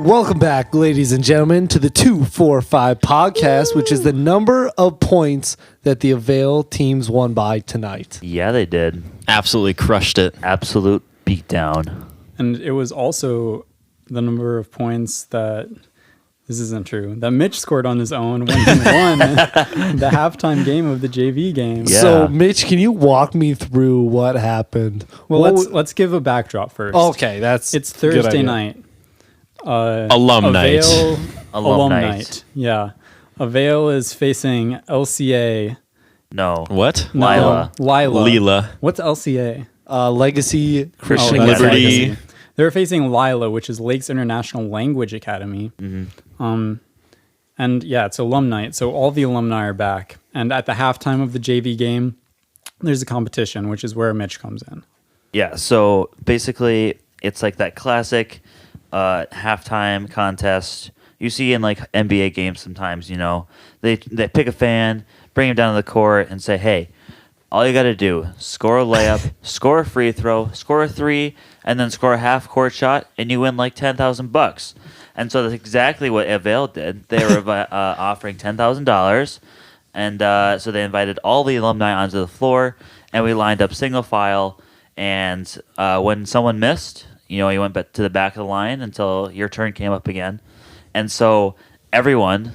Welcome back, ladies and gentlemen, to the 245 podcast, which is the number of points that the Avail teams won by tonight. Yeah, they did. Absolutely crushed it. Absolute beatdown. And it was also the number of points that, this isn't true, that Mitch scored on his own when he won the halftime game of the JV game. Yeah. So, Mitch, can you walk me through what happened? Well, let's give a backdrop first. Okay, It's Thursday night. Alum night. Avail Alum night. night. Yeah. Avail is facing LCA. No. What? Lila. Lila. What's LCA? Legacy Christian that's Liberty. Legacy. They're facing Lila, which is Lakes International Language Academy. And yeah, it's alum night. So all the alumni are back. And at the halftime of the JV game, there's a competition, which is where Mitch comes in. Yeah, so basically, it's like that classic halftime contest you see in like NBA games sometimes. You know, they pick a fan, bring him down to the court, and say, "Hey, all you got to do: score a layup, score a free throw, score a three, and then score a half court shot, and you win like $10,000." And so that's exactly what Avail did. They were offering $10,000, and so they invited all the alumni onto the floor, and we lined up single file. And when someone missed, you know, you went to the back of the line until your turn came up again. And so everyone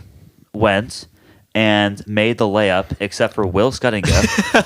went and made the layup except for Will Scuddinga.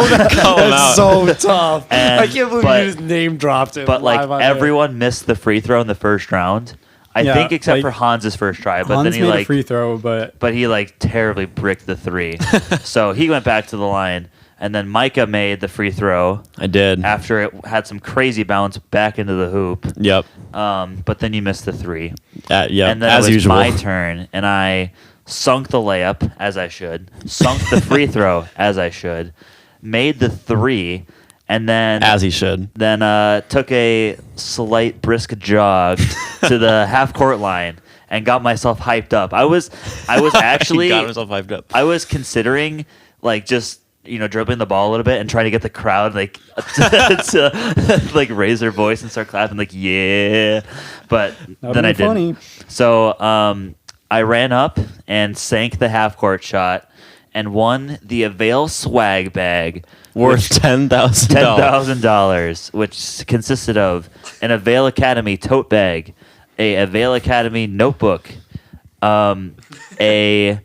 That's so tough. And- I can't believe you just name dropped it. But like live on air. everyone missed the free throw in the first round. I Yeah, think except like, for Hans's first try, but Hans then he made like a free throw, but he like terribly bricked the three. So he went back to the line, and then Micah made the free throw I did. after it had some crazy bounce back into the hoop. Yep. But then you missed the three. Yeah. And then As it was usual. my turn, and I sunk the layup as I should, sunk the free throw as I should, made the three, and then As he should. took a slight brisk jog to the half court line and got myself hyped up. I was actually He got himself hyped up. I was considering like just dribbling the ball a little bit and trying to get the crowd like to like raise their voice and start clapping like yeah, but That'd then be I didn't. funny. So I ran up and sank the half court shot and won the Avail swag bag Worth $10,000. $10,000, which consisted of an Avail Academy tote bag, a Avail Academy notebook, a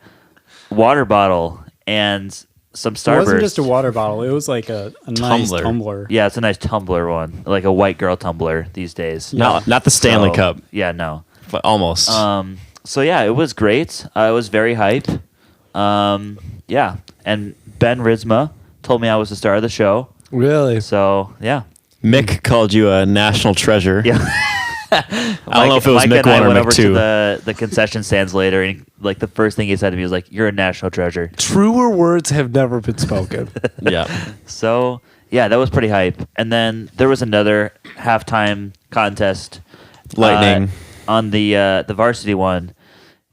water bottle, and some Starburst. it wasn't just a water bottle. It was like a nice Tumbler. tumbler. Yeah, it's a nice tumbler one, like a white girl tumbler these days. Not the Stanley So, Cup, Yeah, no. but almost. So yeah, it was great. I was very hype. Yeah, and Ben Rizma told me I was the star of the show. Really? So yeah. Mick called you a national treasure. Yeah. I don't know if it was Mike Mick and I 1 or went Mick over 2. to the concession stands later, and like the first thing he said to me was like, "You're a national treasure." Truer words have never been spoken. Yeah. So yeah, that was pretty hype. And then there was another halftime contest, Lightning. on the varsity one,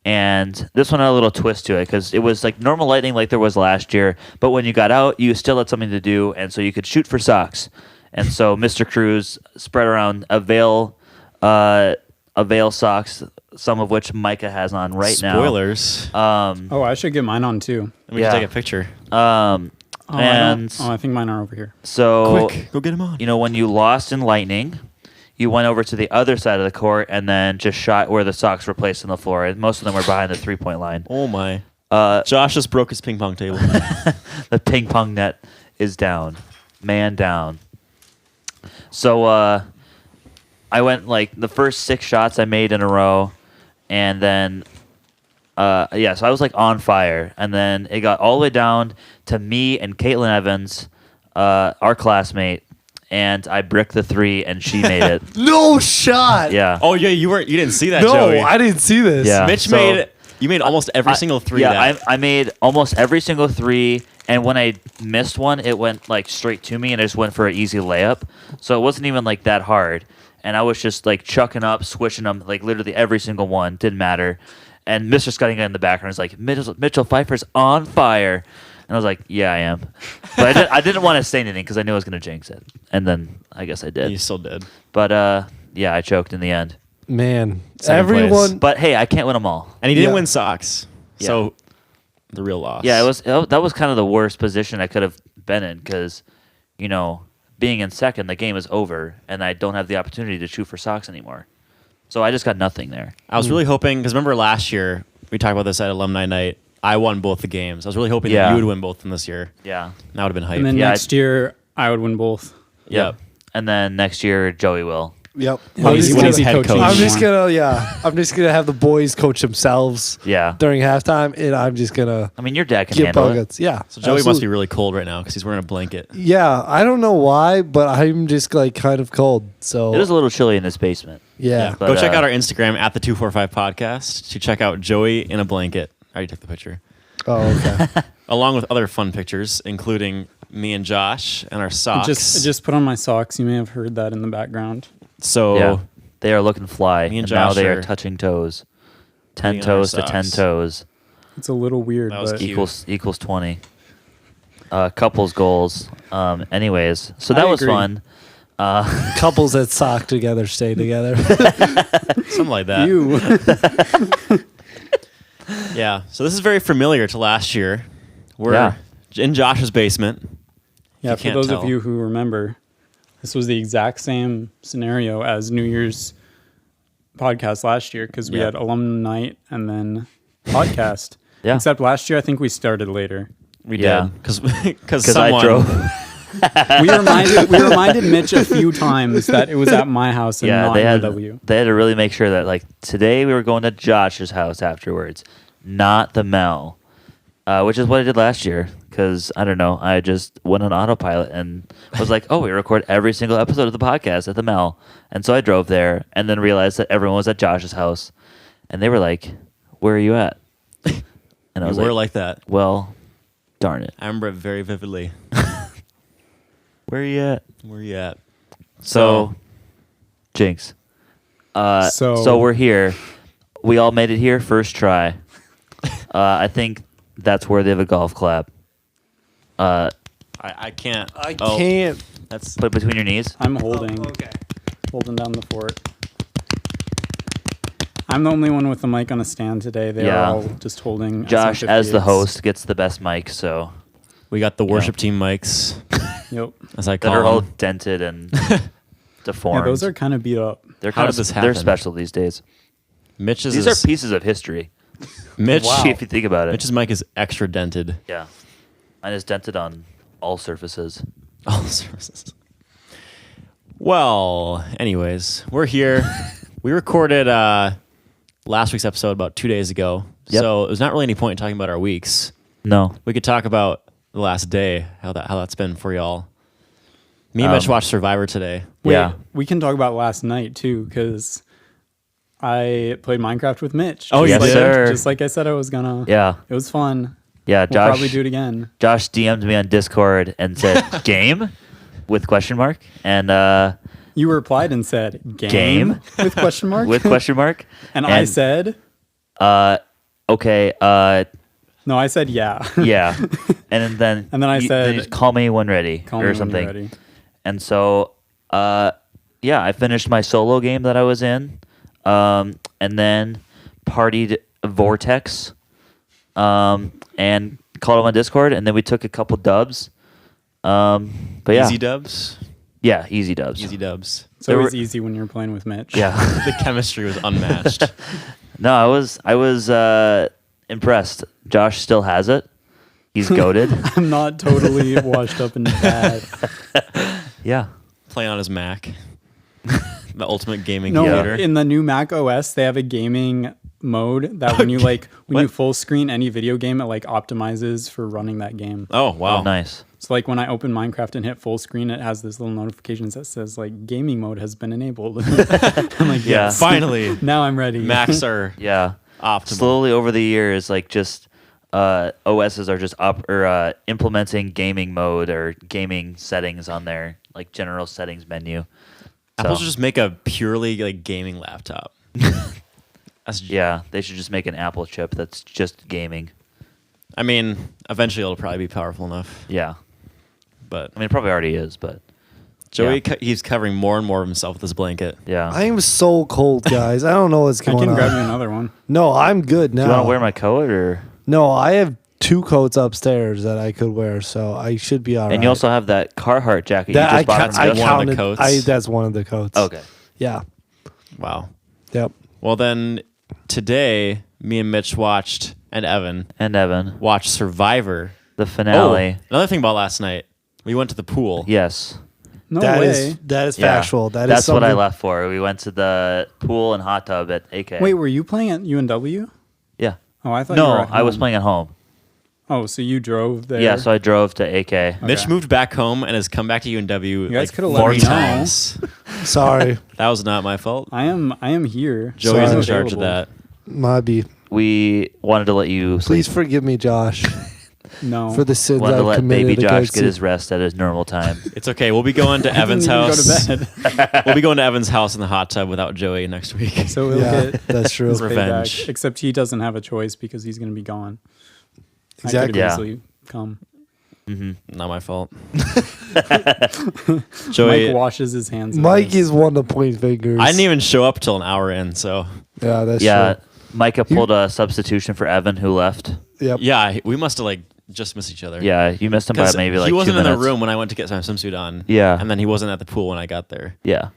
and this one had a little twist to it because it was like normal lightning, like there was last year. But when you got out, you still had something to do, and so you could shoot for socks. And so Mr. Cruz spread around Avail socks, some of which Micah has on right now. Spoilers. Oh, I should get mine on too. We yeah. can take a picture. And I think mine are over here. so Quick, go get him on. when you lost in lightning, you went over to the other side of the court and then just shot where the socks were placed on the floor. And most of them were behind the 3-point line. Oh my. Josh just broke his ping pong table. The ping pong net is down. Man down. So I went like the first 6 shots I made in a row, and then so I was like on fire, and then it got all the way down to me and Caitlin Evans, our classmate, and I bricked the 3 and she made it. No shot. Yeah. Oh yeah, you didn't see that, No, Joey. I didn't see this. Yeah. Mitch So- you made almost every single 3 Yeah, that. I made almost every single 3, and when I missed one, it went like straight to me, and I just went for an easy layup. So it wasn't even like that hard, and I was just like chucking up, swishing them, like literally every single one. Didn't matter. And Mr. Scuddinga in the background is like, Mitchell Pfeiffer's on fire. And I was like, yeah, I am. But I didn't want to say anything because I knew I was going to jinx it. And then I guess I did. You still did. But yeah, I choked in the end. Man, Second place. everyone. But hey, I can't win them all. And he didn't Yeah. win socks. Yeah. So the real loss. Yeah, that was kind of the worst position I could have been in because, being in second, the game is over, and I don't have the opportunity to shoot for socks anymore. So I just got nothing there. I was really hoping, because remember last year, we talked about this at Alumni Night, I won both the games. I was really hoping that you would win both of them this year. Yeah. That would have been hype. And then Yeah, next year, I would win both. Yep. And then next year, Joey will. Yep. When he's head coach. I'm just gonna have the boys coach themselves Yeah. during halftime, and I'm just gonna I mean, your dad can get handle it. buckets. Yeah. So Joey must absolutely. be really cold right now because he's wearing a blanket. Yeah, I don't know why, but I'm just like kind of cold. So It is a little chilly in this basement. yeah. But, Go check out our Instagram at the 245 podcast to check out Joey in a blanket. I already took the picture. Oh, okay. Along with other fun pictures, including me and Josh and our I socks. just put on my socks. You may have heard that in the background. So Yeah. They are looking fly. Me and now Josh they are are touching toes. 10 putting on our toes to 10 socks. toes It's a little weird, That was but cute. equals 20. Couples goals. Anyways, so I that was agree. fun. Couples that sock together stay together. something like that. you. Yeah. So this is very familiar to last year. We're Yeah. in Josh's basement. Yeah, You for can't those tell. of you who remember, this was the exact same scenario as New Year's podcast last year because we Yeah. had alumni night and then podcast. Yeah. Except last year, I think we started later. We Yeah. did because Because someone I drove. We reminded Mitch a few times that it was at my house and Yeah, not they had UW. they had to really make sure that like today we were going to Josh's house afterwards, not the Mel, which is what I did last year. Because I don't know, I just went on autopilot and was like, oh, we record every single episode of the podcast at the Mel, and so I drove there and then realized that everyone was at Josh's house, and they were like, where are you at? And I we was were like, like that. well, darn it, I remember it very vividly. where are you at? Where you at? So, Jinx. So we're here. We all made it here first try. I think that's worthy of a golf clap. I can't. I Oh, can't. That's Put it between your knees. I'm holding Okay. down the fort. I'm the only one with the mic on a stand today. They Yeah. are all just holding. Josh, as the SM58s. host, gets the best mic, so we got the worship team mics, Yep. as I that call are all them. dented and Yeah, deformed. those are kind of beat up. they're How kind did of this They're happen? special these days. Mitch's These is, are pieces of history. Mitch. If you think about it. Mitch's mic is extra dented. Yeah, mine is dented on all surfaces. All services. Well, anyways, we're here. We recorded last week's episode about 2 days ago, Yep. so there's not really any point in talking about our weeks. No, We could talk about the last day, how that's been for y'all. Me and Mitch watched Survivor today. Wait, Yeah. we can talk about last night too, because I played Minecraft with Mitch. Oh, just you like, did? sir. Just like I said I was gonna. yeah, It was fun. yeah. We'll Josh probably do it again. Josh DM'd me on Discord and said game with question mark and You replied and said game, Game? with question mark. with question mark and I said okay no. I said yeah. yeah and then And then I said, you just call me when ready Call me or when you're something ready. and so yeah, I finished my solo game that I was in and then partied Vortex and called him on Discord and then we took a couple dubs but yeah, Easy dubs. yeah, easy dubs. Easy dubs. It's There always were- easy when you're playing with Mitch. Yeah. The chemistry was unmatched. No, I was impressed. Josh still has it. He's goaded. I'm not totally washed up and bad. Yeah. Playing on his Mac. The ultimate gaming No, computer. in the new Mac OS, they have a gaming mode that when you when you What? full screen any video game, it like optimizes for running that game. Oh, wow. Oh, nice. So like when I open Minecraft and hit full screen, it has this little notifications that says like gaming mode has been enabled. I'm like, Yeah. yes. Finally, Now I'm ready. Macs are Yeah. optimal. Slowly over the years, like just OSs are just implementing gaming mode or gaming settings on their like general settings menu. Apple So, should just make a purely like gaming laptop. That's, yeah, they should just make an Apple chip that's just gaming. I mean, eventually it'll probably be powerful enough. Yeah. But I mean, it probably already is, but Joey, he's covering more and more of himself with his blanket. Yeah. I am so cold, guys. I don't know what's I going can on. grab you another one. No, I'm good now. Do you want to wear my coat or? No, I have 2 coats upstairs that I could wear, so I should be all right. And you also have that Carhartt jacket that you just bought. I One of the counted. coats? That's one of the coats. Okay. Yeah. Wow. Yep. Well, then today, me and Mitch watched, and Evan watched Survivor. The finale. Oh, another thing about last night. We went to the pool. Yes. No That way. is Yeah. factual. That's what I left for. We went to the pool and hot tub at AK. Wait, were you playing at UNW? Yeah. Oh, I thought you were No, at I was home. playing at home. Oh, so you drove there? Yeah, so I drove to AK. Mitch Okay. moved back home and has come back to UNW You guys like could've let 4 me know. times. Sorry. That was not my fault. I am here. Joey's Sorry. in charge of that. Maybe. We wanted to let you sleep. Please forgive me, Josh, No. for the sins Wanted to I've let committed baby Josh against get you. his rest at his normal time. It's okay. We'll be going to I didn't Evan's even house. Go to bed. We'll be going to Evan's house in the hot tub without Joey next week. So we'll Yeah, get that's true. his Revenge. payback. Except he doesn't have a choice because he's going to be gone. Exactly. I Yeah. could easily come. Not my fault. Mike Joey, washes his hands. of Mike this. is one to point fingers. I didn't even show up till an hour in, so Yeah, that's Yeah, true. Micah pulled a substitution for Evan, who left. Yep. yeah, we must have like just missed each other. Yeah, you missed him by 'Cause maybe like he wasn't 2 in the minutes. room when I went to get my swimsuit on. Yeah. and then he wasn't at the pool when I got there. Yeah,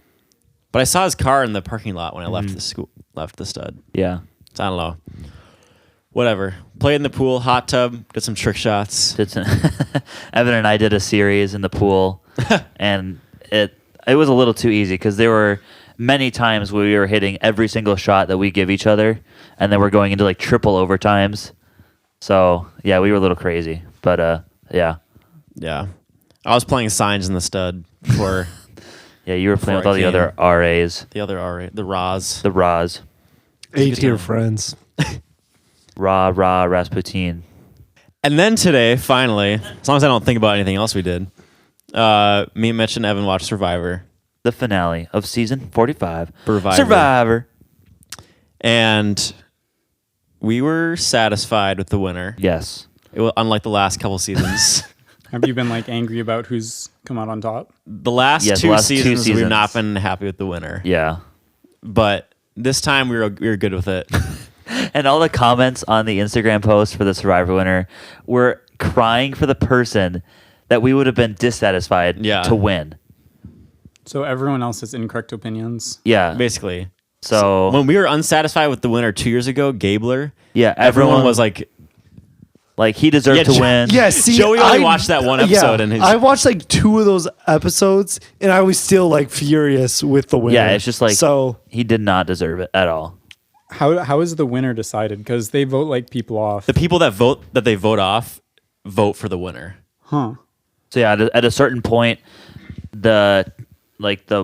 But I saw his car in the parking lot when I left the stud. yeah. So I don't know. Whatever. Played in the pool, hot tub, did some trick shots. Did some Evan and I did a series in the pool, and it was a little too easy because there were many times where we were hitting every single shot that we give each other, and then we're going into like triple overtimes. So yeah, we were a little crazy, but yeah, Yeah. I was playing signs in the stud for yeah. You were playing with Before all I the other RAs, the other RA, the Raws. the Ras, A-tier friends. Ra Rasputin. And then today, finally, as long as I don't think about anything else we did, me, Mitch, and Evan watched Survivor. The finale of season 45. Survivor. And we were satisfied with the winner. Yes. It was, unlike the last couple seasons. Have you been like angry about who's come out on top? The last, Yes, two, last 2 seasons, we've seasons. not been happy with the winner. Yeah. But this time we were good with it. And all the comments on the Instagram post for the Survivor winner were crying for the person that we would have been dissatisfied to win. So everyone else has incorrect opinions. Yeah. Basically. So When we were unsatisfied with the winner 2 years ago, Gabler, yeah, everyone was like, he deserved Yeah, to win. Yeah, see, Joey only watched that one episode and I watched like 2 of those episodes, and I was still like furious with the winner. Yeah, it's just like so. he did not deserve it at all. How is the winner decided? Because they vote like people off. the people that they vote off vote for the winner. Huh. So yeah, at a certain point, the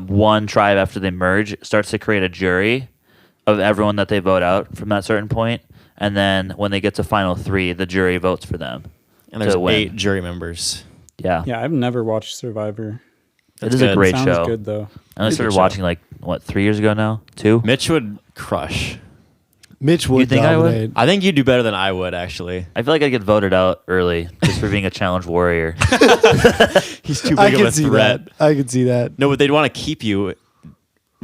one tribe after they merge starts to create a jury of everyone that they vote out from that certain point, and then when they get to final 3, the jury votes for them. And there's to win. 8 jury members. Yeah, Yeah, I've never watched Survivor. it is good. a great Sounds show. good though. I only It's a started good show. watching 3 years ago now. 2. Mitch would crush. Mitch would You think I would? dominate. I think you'd do better than I would, actually. I feel like I get voted out early just for being a challenge warrior. He's too I big of can a see threat. that. I can see that. No, but they'd want to keep you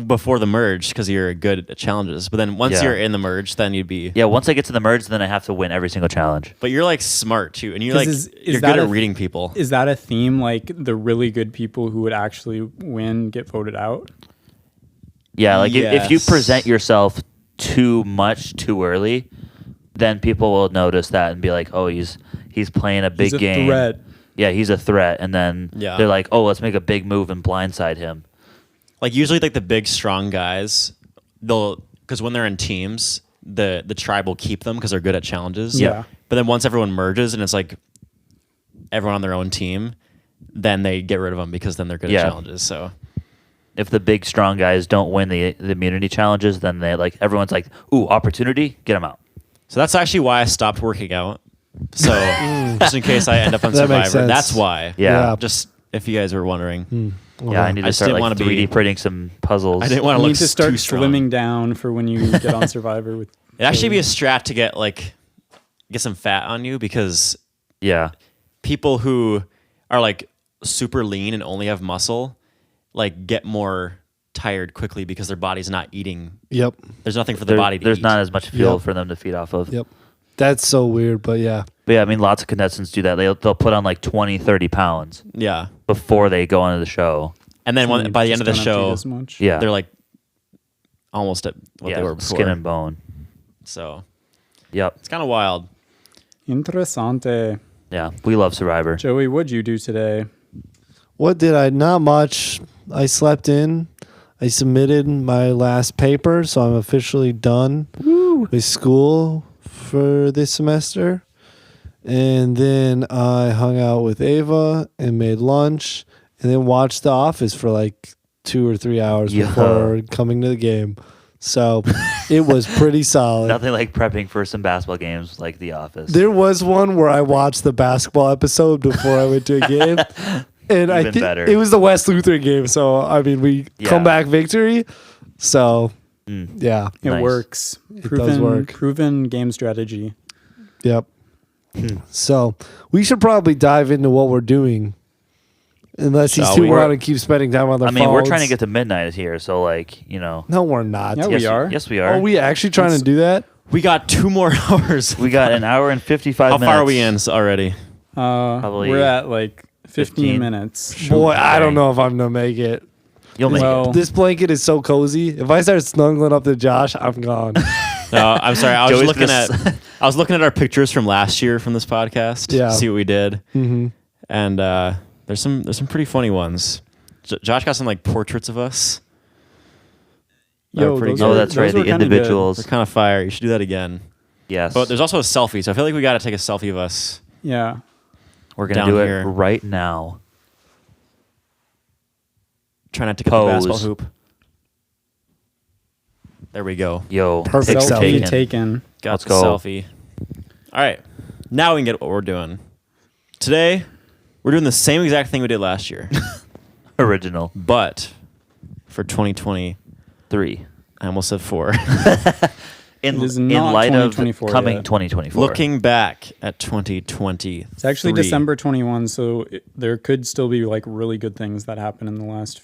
before the merge because you're good at challenges. But then once Yeah. you're in the merge, then you'd be. Yeah, once I get to the merge, then I have to win every single challenge. But you're like smart too, and you're 'Cause like is you're that good at a- reading people. Is that a theme? Like the really good people who would actually win get voted out? Yeah, like if you Yes. present yourself too much too early, then people will notice that and be like, "Oh, he's playing a big He's a game." threat. Yeah, he's a threat, and then Yeah. they're like, "Oh, let's make a big move and blindside him." Like usually, like the big strong guys, because when they're in teams, the tribe will keep them because they're good at challenges. Yeah. But then once everyone merges and it's like everyone on their own team, then they get rid of them because then they're good Yeah. at challenges. So If the big strong guys don't win the immunity challenges, then they everyone's like, "Ooh, opportunity, get them out." that's actually why I stopped working out. So just in case I end up on That makes Survivor, sense. that's why. Yeah, Just if you guys were wondering, yeah. I need I to just start didn't like wanna 3D be- printing some puzzles. I didn't want to You look need to start too strong. slimming down for when you get on Survivor. With It'd actually be a strat to get some fat on you because Yeah, people who are like super lean and only have muscle, like get more tired quickly because their body's not eating. Yep. There's nothing for the body to There's eat. not as much fuel Yep. for them to feed off of. Yep. That's so weird, but yeah. But yeah, I mean, lots of contestants do that. They'll put on like 20, 30 pounds Yeah. before they go into the show. And then You by the end just of the don't have to eat show, as much. Yeah. they're like almost at what they were before. skin and bone. So Yep. it's kind of wild. Interessante. Yeah. We love Survivor. Joey, what'd you do today? What did I? Not much. I slept in. I submitted my last paper, so I'm officially done with school for this semester. And then I hung out with Ava and made lunch, and then watched The Office for like 2 or 3 hours Yeah. before coming to the game. So it was pretty solid. Nothing like prepping for some basketball games like The Office. There was one where I watched the basketball episode before I went to a game. And I Even think better. it was the West Lutheran game. So, I mean, we come back victory. So, yeah. It Nice. works. It does work. Proven game strategy. Yep. So, we should probably dive into what we're doing. Unless these Shall two we? want to keep spending time on their I phones. mean, we're trying to get to midnight here, so like, you know. No, we're not. Yeah, yes, we are. Yes, we are. Are we actually trying to do that? We got 2 more hours. We got an hour and 55 How minutes. far are we in already? Probably We're at like 15 15. Boy, minutes. I don't Dang. know if I'm going to make it. You'll make Well- it. This blanket is so cozy. If I start snuggling up to Josh, I'm gone. No, I'm sorry. I was Joey's looking gonna at I was looking at our pictures from last year from this podcast. Yeah. See what we did. Mm-hmm. And there's some pretty funny ones. Josh got some like portraits of us. They're pretty those good. Oh, were- that's right. those The were kinda good. individuals. They're kind of fire. You should do that again. Yes. But there's also a selfie, so I feel like we got to take a selfie of us. Yeah. We're going to down do it here. right now. Try not to get the basketball Pose. hoop. There we go. Yo, Perfect picture selfie. Selfie taken. Got Let's the go. selfie. All right. Now we can get what we're doing. Today, we're doing the same exact thing we did last year. Original. But for 2020, 3. I almost said 4. In It is in not light of 2024 coming yet. 2024. Looking back at 2020. It's actually December 21, so there could still be like really good things that happen in the last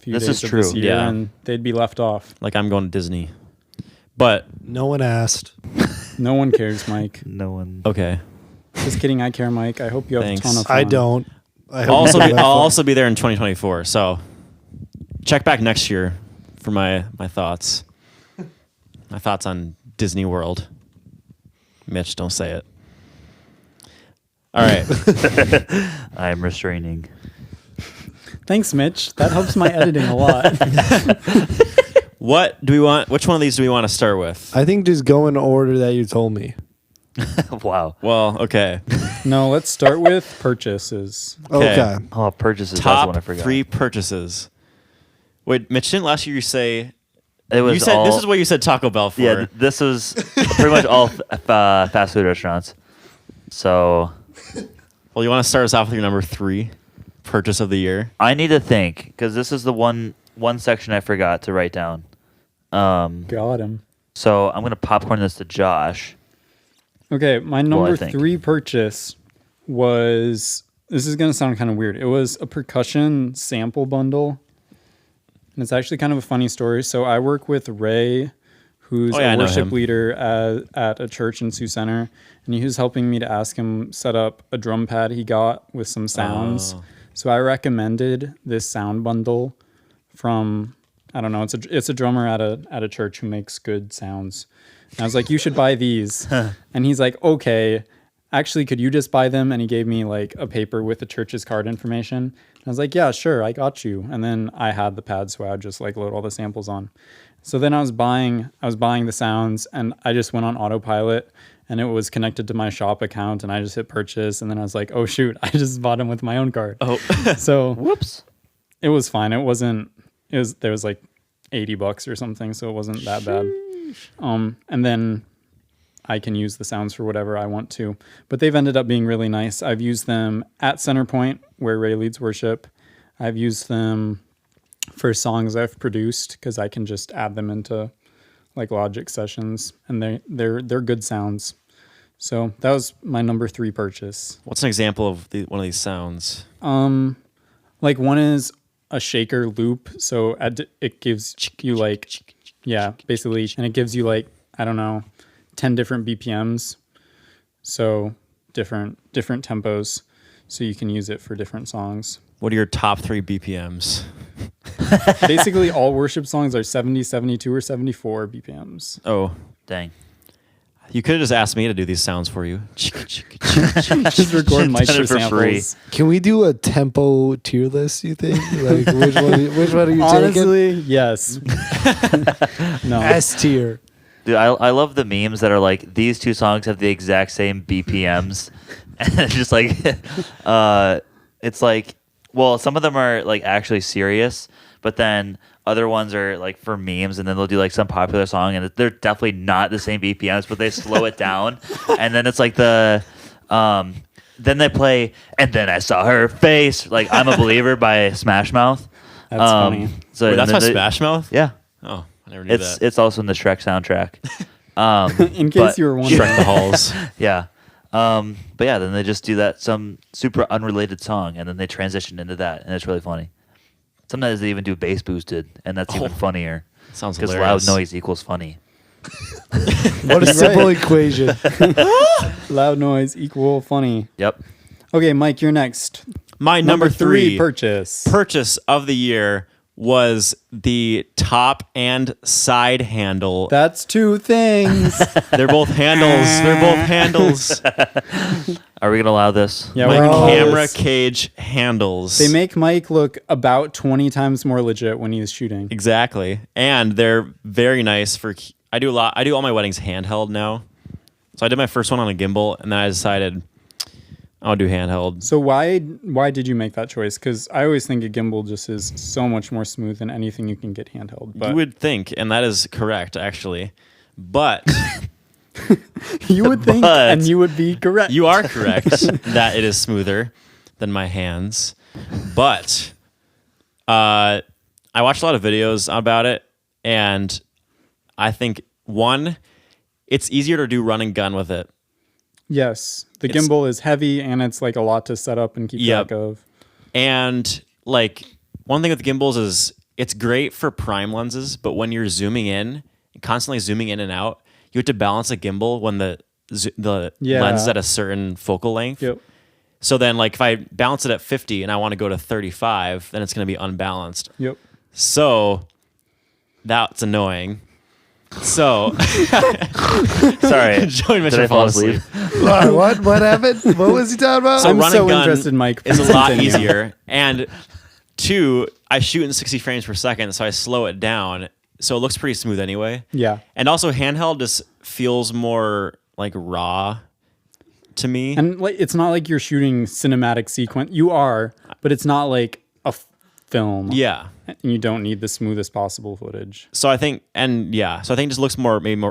few This days is of this true. year, Yeah. and they'd be left off. Like I'm going to Disney. But, No one asked. No one cares, Mike. No one. okay. Just kidding. I care, Mike. I hope you have Thanks. a ton of fun. I don't. I I'll hope also, you be, have I'll fun. also be there in 2024. So check back next year for my thoughts. My thoughts on Disney World. Mitch, don't say it. All right. I'm restraining. Thanks, Mitch. That helps my editing a lot. What do we want? Which one of these do we want to start with? I think just go in the order that you told me. Wow. Well, okay. No, let's start with purchases. Okay. Okay. Oh, purchases. That's Top one I forgot. 3 purchases. Wait, Mitch, didn't last year you say It was you said all, this is what you said Taco Bell for? Yeah, this was pretty much all fast food restaurants. So Well, you want to start us off with your number 3 purchase of the year? I need to think because this is the one section I forgot to write down. Got him. So I'm gonna popcorn this to Josh. Okay, my I number think. 3 purchase was, this is going to sound kind of weird. It was a percussion sample bundle. And it's actually kind of a funny story. So I work with Ray, who's Oh, yeah, I a know worship him. leader at a church in Sioux Center. And he was helping me to ask him set up a drum pad he got with some sounds. Oh. So I recommended this sound bundle from, I don't know, it's a drummer at a church who makes good sounds. And I was like, you should buy these. And he's like, okay, actually, could you just buy them? And he gave me like a paper with the church's card information. And I was like, yeah, sure, I got you. And then I had the pad, so I would just like load all the samples on. So then I was buying the sounds, and I just went on autopilot, and it was connected to my shop account, and I just hit purchase. And then I was like, oh shoot, I just bought them with my own card. Oh. So Whoops. it was fine. There was like $80 or something, so it wasn't that bad. And then I can use the sounds for whatever I want to. But they've ended up being really nice. I've used them at Centerpoint, where Ray leads worship. I've used them for songs I've produced because I can just add them into like Logic sessions, and they're good sounds. So that was my number 3 purchase. What's an example of one of these sounds? Like one is a shaker loop. So it gives you like, yeah, basically, and it gives you like, I don't know, 10 different BPMs. So different tempos. So you can use it for different songs. What are your top 3 BPMs? Basically, all worship songs are 70, 72, or 74 BPMs. Oh, Dang. you could have just asked me to do these sounds for you. Just record Mike Done for it for free. samples. Can we do a tempo tier list, you think? Like, which one are you taking? Honestly, yes. No. S tier. Dude, I love the memes that are like, these two songs have the exact same BPMs. And it's just like, it's like, well, some of them are like actually serious, but then other ones are like for memes, and then they'll do like some popular song, and they're definitely not the same BPMs, but they slow it down. And then it's like then they play, and then I saw her face, like I'm a Believer by Smash Mouth. That's funny. So Wait, that's by they- Smash Mouth? Yeah. Oh, I never knew that. It's also in the Shrek soundtrack. In case but- you were wondering. Shrek the Halls. Yeah. But yeah, then they just do some super unrelated song, and then they transition into that, and it's really funny. Sometimes they even do bass boosted, and that's even funnier. Sounds Because hilarious. loud noise equals funny. What a simple equation. Loud noise equal funny. Yep. Okay, Mike, you're next. My number 3 purchase. of the year was the top and side handle. That's 2 things. They're both handles. They're both handles. Are we gonna allow this? Yeah, My we're gonna camera always- cage handles. They make Mike look about 20 times more legit when he's shooting. Exactly. And they're very nice for I do all my weddings handheld now. So I did my first one on a gimbal, and then I decided I'll do handheld. So why did you make that choice? Because I always think a gimbal just is so much more smooth than anything you can get handheld. But You would think, and that is correct actually. But you would think, But- and you would be correct. you are correct that it is smoother than my hands. But I watched a lot of videos about it, and I think it's easier to do run and gun with it. Yes, the It's- gimbal is heavy, and it's like a lot to set up and keep Yep. track of. And like one thing with gimbals is it's great for prime lenses, but when you're zooming in, constantly zooming in and out, you have to balance a gimbal when the Yeah. lens is at a certain focal length. Yep. So then like if I balance it at 50 and I want to go to 35, then it's going to be unbalanced. Yep. So that's annoying. So Sorry. Joey Did Mitchell I fall falls asleep? What? What happened? What was he talking about? So I'm run so and gun interested, Mike. is a Please lot continue. easier. And 2, I shoot in 60 frames per second, so I slow it down. So it looks pretty smooth anyway. Yeah. And also handheld just feels more like raw to me. And like, it's not like you're shooting cinematic sequence. You are, but it's not like a film. yeah. And you don't need the smoothest possible footage. So I think it just looks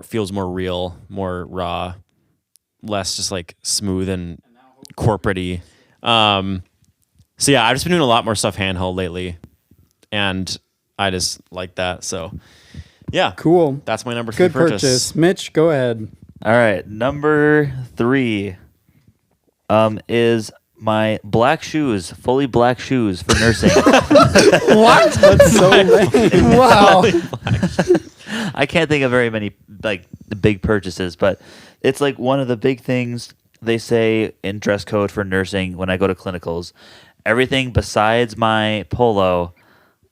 feels more real, more raw, less just like smooth and corporate-y. So yeah, I've just been doing a lot more stuff handheld lately, and I just like that. So yeah, Cool. that's my number 3 Good purchase. Mitch, go ahead. All right, number 3 is my black shoes, fully black shoes for nursing. What? That's so lame. Wow. I can't think of very many like big purchases, but it's like one of the big things they say in dress code for nursing when I go to clinicals. Everything besides my polo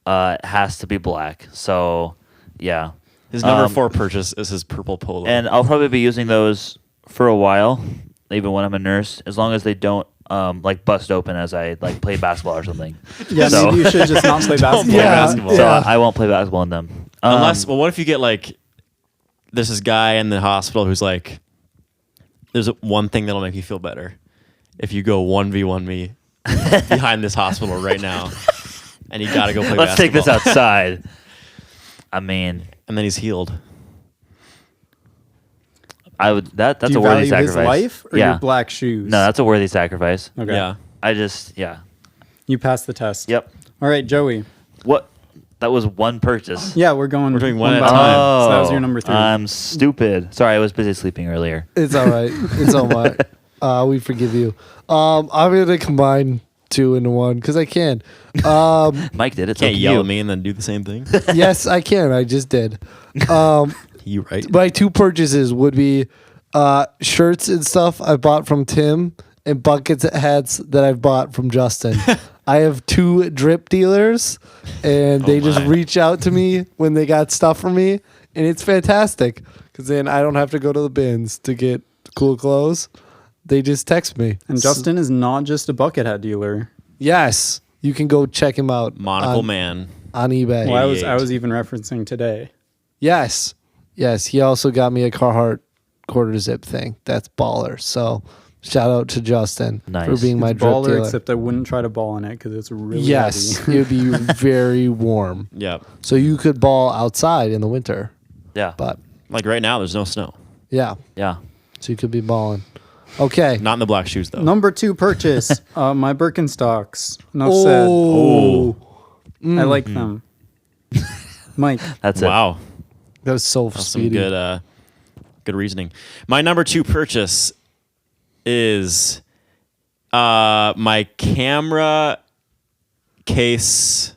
has to be black. So yeah. His number 4 purchase is his purple polo. And I'll probably be using those for a while, even when I'm a nurse, as long as they don't like bust open as I like play basketball or something. Yeah, So- maybe you should just not play basketball. play Yeah. basketball. So Yeah. I won't play basketball in them. Unless, well, what if you get like, there's this guy in the hospital who's like, there's one thing that'll make you feel better. If you go 1v1 me behind this hospital right now, and you gotta go play let's take basketball. this outside. I mean, And then he's healed. I would that's Do a you worthy value his sacrifice. life or yeah. your black shoes? No, that's a worthy sacrifice. Okay. Yeah. I just You passed the test. Yep. All right, Joey. What? That was one purchase. Yeah, we're going. We're doing one at a by time. one. So that was your number 3. I'm stupid. Sorry, I was busy sleeping earlier. It's all right. It's all right. We forgive you. I'm going to combine two into one because I can. Mike did it. Can't so yell you. at me and then do the same thing. Yes, I can. I just did. You right? My two purchases would be shirts and stuff I bought from Tim and buckets and hats that I've bought from Justin. I have two drip dealers, and they just my. reach out to me when they got stuff for me, and it's fantastic because then I don't have to go to the bins to get cool clothes. They just text me. And Justin is not just a bucket hat dealer. Yes, you can go check him out. Monocle on, man. on eBay. Well, I 88. was even referencing today. Yes. He also got me a Carhartt quarter zip thing. That's baller. So shout out to Justin Nice. for being my It's drip baller, dealer. except I wouldn't try to ball in it because it's really Yes, heavy. it would be very warm. Yep. So you could ball outside in the winter. Yeah. But Like right now, there's no snow. yeah, Yeah. so you could be balling. Okay. Not in the black shoes though. Number 2 purchase, my Birkenstocks. Enough said. Oh, I like them. Mike, That's it. Wow. that was so That's some speedy. good reasoning. My number 2 purchase is my camera case.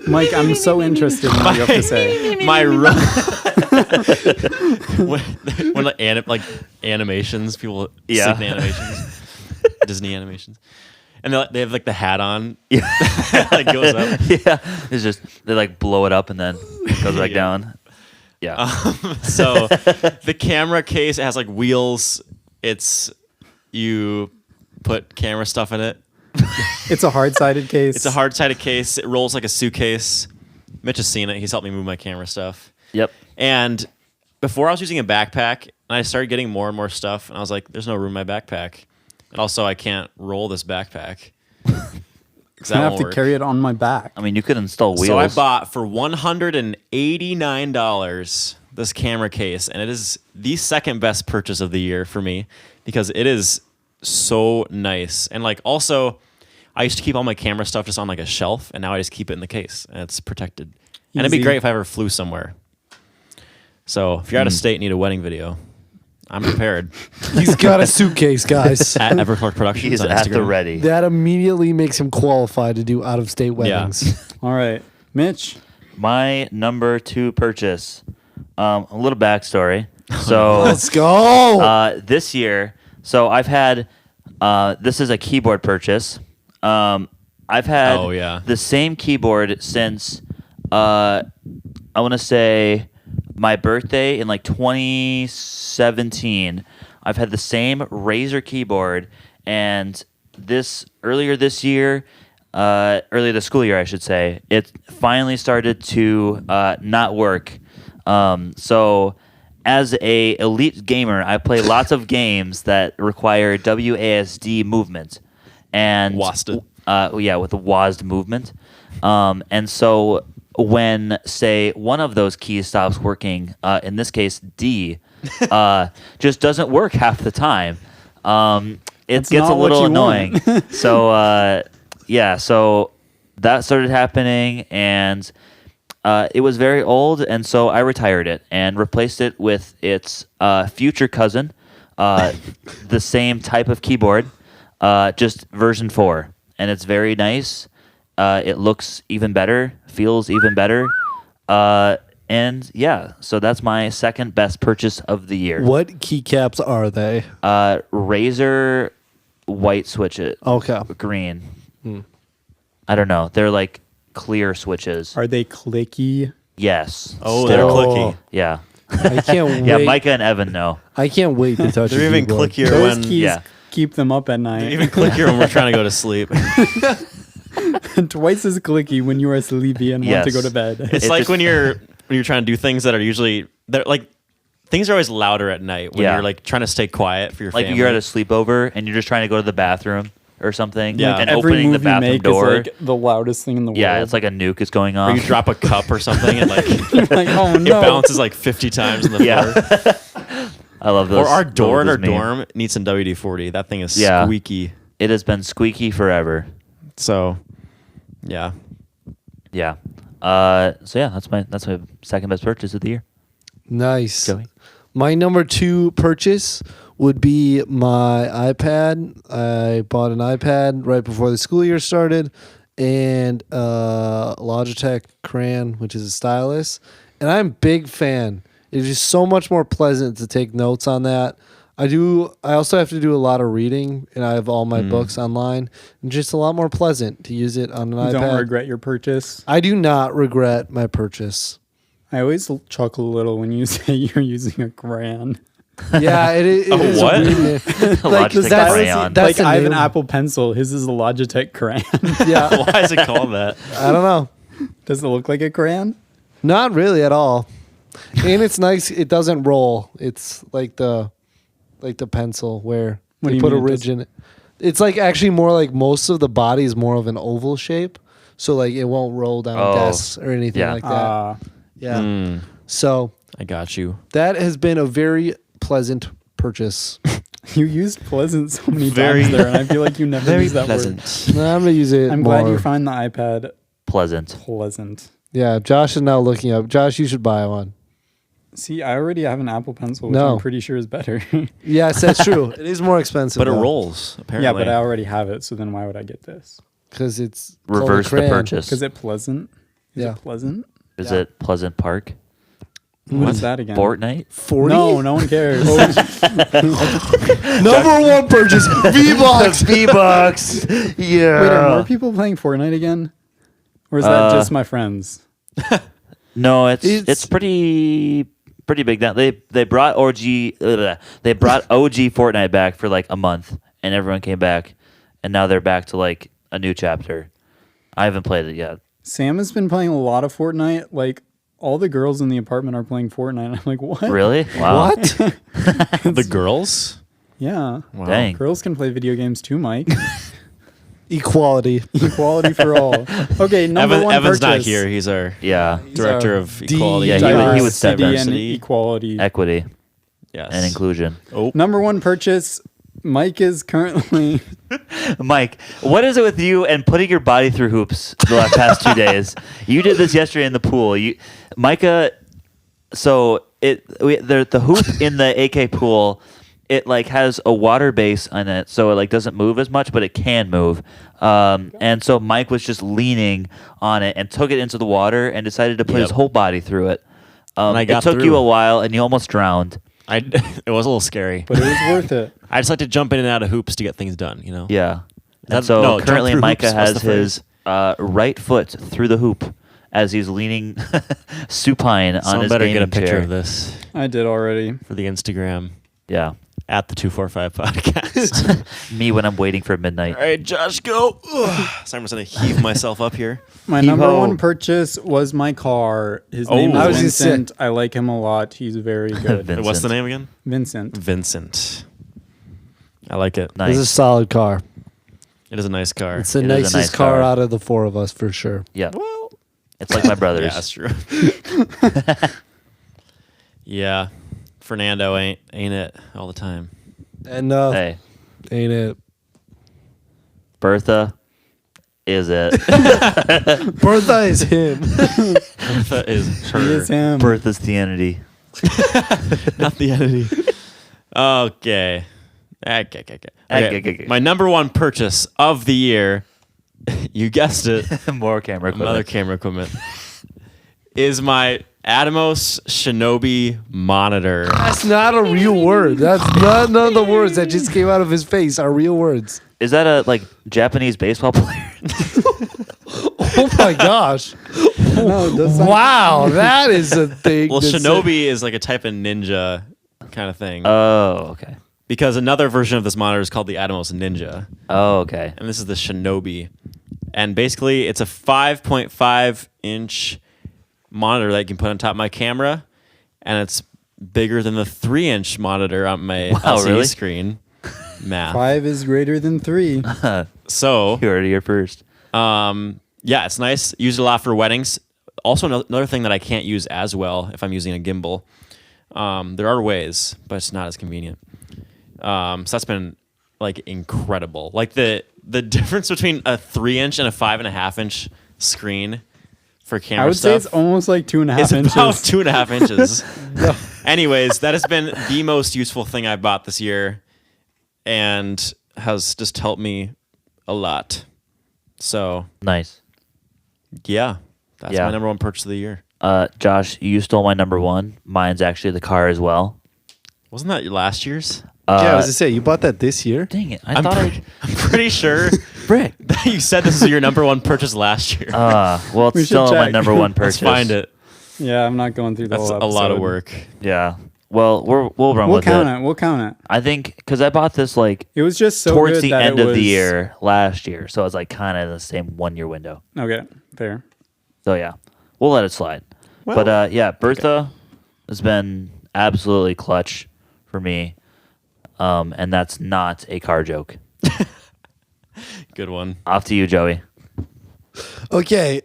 Mike, I'm so interested in what you have to say. My when like animations, people Yeah. see the animations, Disney animations, and they have like the hat on. Yeah. Like goes up. Yeah. It's just they like blow it up and then it goes back Yeah. down. Yeah. So the camera case, it has like wheels. You put camera stuff in it. It's a hard-sided case. It's a hard-sided case. It rolls like a suitcase. Mitch has seen it. He's helped me move my camera stuff. Yep. And before I was using a backpack, and I started getting more and more stuff, and I was like, there's no room in my backpack. And also, I can't roll this backpack. 'Cause that I have won't to work. carry it on my back. I mean, you could install wheels. So I bought for $189 this camera case, and it is the second best purchase of the year for me because it is so nice. And like also, I used to keep all my camera stuff just on like a shelf, and now I just keep it in the case, and it's protected. And it'd be Easy. great if I ever flew somewhere. So if you're out of state and need a wedding video, I'm prepared. He's got a suitcase, guys. At Everclark Productions He's on at the Instagram. ready. That immediately makes him qualified to do out-of-state weddings. All right. Mitch, My number 2 purchase. A little backstory. So Let's go. this year, so I've had. This is a keyboard purchase. I've had Oh, yeah. the same keyboard since I want to say my birthday in like 2017. I've had the same Razer keyboard, and earlier this school year, I should say, it finally started to not work. So as a elite gamer, I play lots of games that require WASD movement, and WASD. With the WASD movement. And so when, say, one of those keys stops working, in this case D, just doesn't work half the time. It That's gets a not what little you annoying. want. So so that started happening, and it was very old, and so I retired it and replaced it with its future cousin, the same type of keyboard, just version 4. And it's very nice. It looks even better, feels even better. And yeah, so that's my second best purchase of the year. What keycaps are they? Razer white switches. Okay. Green. I don't know. They're like clear switches. are they clicky? Yes. Oh, Still. they're clicky. Yeah. I can't Yeah, wait. Micah and Evan know. I can't wait to touch They're a even keyboard. clickier Those when keys yeah. keep them up at night. even clickier when we're trying to go to sleep. Twice as clicky when you are sleepy and want to Yes. go to bed. It's It like just- when you're trying to do things that are usually things are always louder at night when Yeah. you're like trying to stay quiet for your Like family. you're at a sleepover and you're just trying to go to the bathroom or something. Yeah. And Every opening move the bathroom you make door. is like the loudest thing in the world. Yeah, it's like a nuke is going or on. you drop a cup or something and like like, oh it no. bounces like 50 times on the Yeah. floor. I love those. Or our door in our those memes. dorm needs some WD-40. That thing is Yeah. squeaky. It has been squeaky forever. So, yeah. Yeah. So yeah, that's my second best purchase of the year. Nice. Joey. My number 2 purchase would be my iPad. I bought an iPad right before the school year started, and a Logitech crayon, which is a stylus. And I'm a big fan. It's just so much more pleasant to take notes on that. I also have to do a lot of reading, and I have all my books online. And just a lot more pleasant to use it on an iPad. Don't regret your purchase. I do not regret my purchase. I always chuckle a little when you say you're using a crayon. Yeah, it is. A is what? A weird name. Logitech that's- crayon. that's Like a I have an name. Apple Pencil. His is a Logitech crayon. Yeah, Why is it called that? I don't know. Does it look like a crayon? Not really at all. And it's nice. It doesn't roll. It's like the pencil where What do you you put a mean it ridge in it. It's like actually more like most of the body is more of an oval shape, so like it won't roll down Oh, desks or anything yeah. like that. Yeah. Mm, So I got you. that has been a very pleasant purchase. You used pleasant so many Very- times there, and I feel like you never Very use that pleasant. No, I'm gonna use it. word. I'm more. glad you find the iPad Pleasant. pleasant. Yeah, Josh is now looking up. Josh, you should buy one. See, I already have an Apple Pencil, which No. I'm pretty sure is better. Yes, that's true. It is more expensive, But it rolls, apparently. Yeah, but I already have it, so then why would I get this? because it's called a Reverse the crayon. purchase. Because it pleasant? Is Yeah. it pleasant? Is Yeah. it Pleasant Park? What is that again? Fortnite? 40? No one cares. Number 1 purchase, V-Bucks. V-Bucks. Yeah. Wait, are more people playing Fortnite again? Or is that just my friends? No, it's It's- pretty big now. They brought they brought OG Fortnite back for like a month, and everyone came back, and now they're back to like a new chapter. I haven't played it yet. Sam has been playing a lot of Fortnite. Like, all the girls in the apartment are playing Fortnite. I'm like, what? Really? Wow. What? The girls? Yeah. Wow. Dang. Girls can play video games too, Mike. Equality. Equality for all. Okay, number one Evan's purchase. not here. He's our Yeah. director our of equality. Yeah, he would step Diversity and equality. Equity Yes. and inclusion. Oh, Number one purchase. Mike is currently Mike, what is it with you and putting your body through hoops the past 2 days? You did this yesterday in the pool. Micah. So the hoop in the AK pool, it like has a water base on it, so it like doesn't move as much, but it can move. And so Mike was just leaning on it and took it into the water and decided to put his Yep. whole body through it. And I It got took you through. a while, and you almost drowned. it was a little scary. but it was worth it. I just like to jump in and out of hoops to get things done, you know? Yeah. That- And so no, jump currently through Micah hoops. What's has the his right foot through the hoop as he's leaning supine on Someone his better gaming get a picture chair. of this I did already. for the Instagram Yeah. at the 245 podcast. Me when I'm waiting for midnight. All right, Josh, go. So I'm just going to heave myself up here. My Heave number ho. one purchase was my car. His name I was is gonna say- Vincent. I like him a lot. He's very good. Vincent. What's the name again? Vincent. Vincent. I like it. Nice. It's a solid car. It is a nice car. It's the It is a nicest nice car car. out of the 4 of us for sure. Yeah. Well, It's like my brother's. yeah, that's true. Yeah. Fernando ain't it all the time. And Hey, ain't it? Bertha is it. Bertha is him. That is her. He is him. Bertha's the entity. Not the entity. Okay. Okay. My number one purchase of the year, you guessed it, More camera equipment. another camera equipment, is my Atomos Shinobi monitor. That's not a real word. That's none of the words that just came out of his face are real words. Is that a like Japanese baseball player? Oh my gosh. No, it does sound- Wow, that is a thing. Well, to say. Shinobi is like a type of ninja kind of thing. Oh, okay. Because another version of this monitor is called the Atomos Ninja. Oh, okay. And this is the Shinobi. And basically, it's a 5.5-inch monitor that you can put on top of my camera. And it's bigger than the 3-inch monitor on my Wow, LCD really? screen. Math. 5 is greater than 3. So, You heard it here first. yeah, it's nice. Use it a lot for weddings. Also, another thing that I can't use as well if I'm using a gimbal. There are ways, but it's not as convenient. So that's been like incredible. Like the difference between a 3-inch and a 5.5-inch screen for camera I would say stuff it's almost like 2.5 is inches. about 2.5 inches. Anyways, that has been the most useful thing I bought this year and has just helped me a lot. So, Nice. yeah, that's Yeah. my number one purchase of the year. Josh, you stole my number one. Mine's actually the car as well. Wasn't that last year's? Yeah, I was gonna say you bought that this year. Dang it! I'm pretty sure Brick. that you said this is your number one purchase last year. Well, We it's should still my check. number one Let's purchase. find it. Yeah, I'm not going through the That's whole a lot of episode. work. Yeah. Well, we'll run We'll with count it. it. We'll count it. I think because I bought this like It was just so towards good the that end it of the was- year last year, so it's like kind of the same 1 year window. Okay, fair. So yeah, we'll let it slide. Well, But yeah, Bertha has been absolutely clutch for me, and that's not a car joke. Good one. Off to you, Joey. Okay.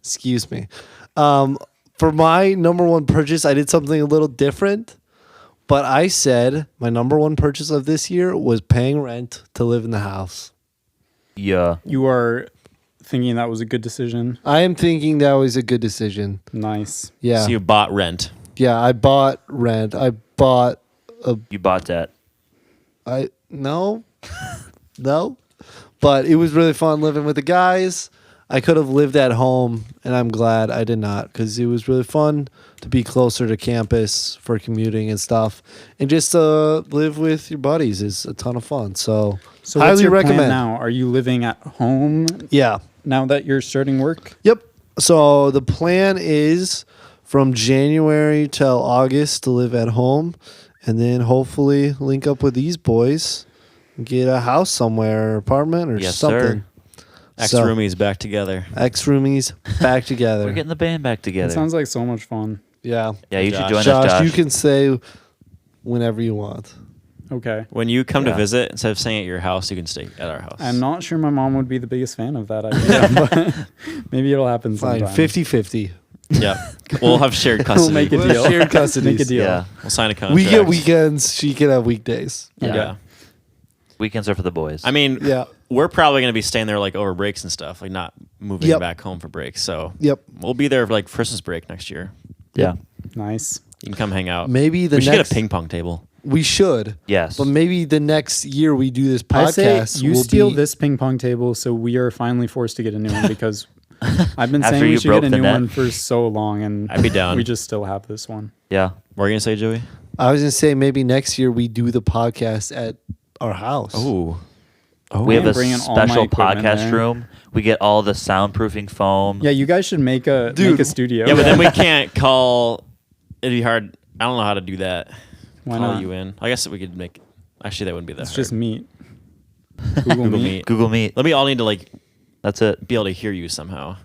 Excuse me. For my number one purchase, I did something a little different. But I said my number one purchase of this year was paying rent to live in the house. Yeah. You are thinking that was a good decision. I am thinking that was a good decision. Nice. Yeah. So you bought rent. Yeah, I bought rent. I bought You bought that. no. No. But it was really fun living with the guys. I could have lived at home, and I'm glad I did not, because it was really fun to be closer to campus for commuting and stuff. And just to live with your buddies is a ton of fun. So So highly what's your recommend. plan now? Are you living at home Yeah. now that you're starting work? Yep. So the plan is from January till August to live at home, and then hopefully link up with these boys and get a house somewhere, or apartment, or Yes, something. sir. Ex-roomies back together. Ex-roomies back together. We're getting the band back It together. sounds like so much fun. Yeah. Yeah, you should Josh. join Josh, us, Josh. you can say whenever you want. Okay. When you come Yeah. to visit, instead of staying at your house, you can stay at our house. I'm not sure my mom would be the biggest fan of that idea, but maybe it'll happen Fine. sometime. 50-50. Yeah. We'll have shared custody. We'll make a We'll deal. share custody. Make a deal. Yeah. We'll sign a contract. We get weekends. She can have weekdays. Yeah. Yeah. Weekends are for the boys. I mean, Yeah. we're probably going to be staying there like over breaks and stuff, like not moving Yep. back home for breaks. So Yep. we'll be there for like Christmas break next year. yeah. Nice. You can come hang out. Maybe the we should next get a ping pong table. We should. Yes. But maybe the next year we do this I podcast. say you will steal be, this ping pong table, so we are finally forced to get a new one because I've been After saying we you should broke get a the new net. one for so long, and I'd be down. we just still have this one. yeah. What are you going to say, Joey? I was gonna say maybe next year we do the podcast at our house. Oh. We have I'm a bringing all my special equipment podcast there. room. We get all the soundproofing foam. Yeah, you guys should make a studio. Yeah, but then we can't call. It'd be hard. I don't know how to do that. Why Call not? you in. I guess we could make. Actually, that wouldn't be that It's hard. just meet. Google Google Meet. Meet. Google Meet. Let me all need to like That's it. be able to hear you somehow.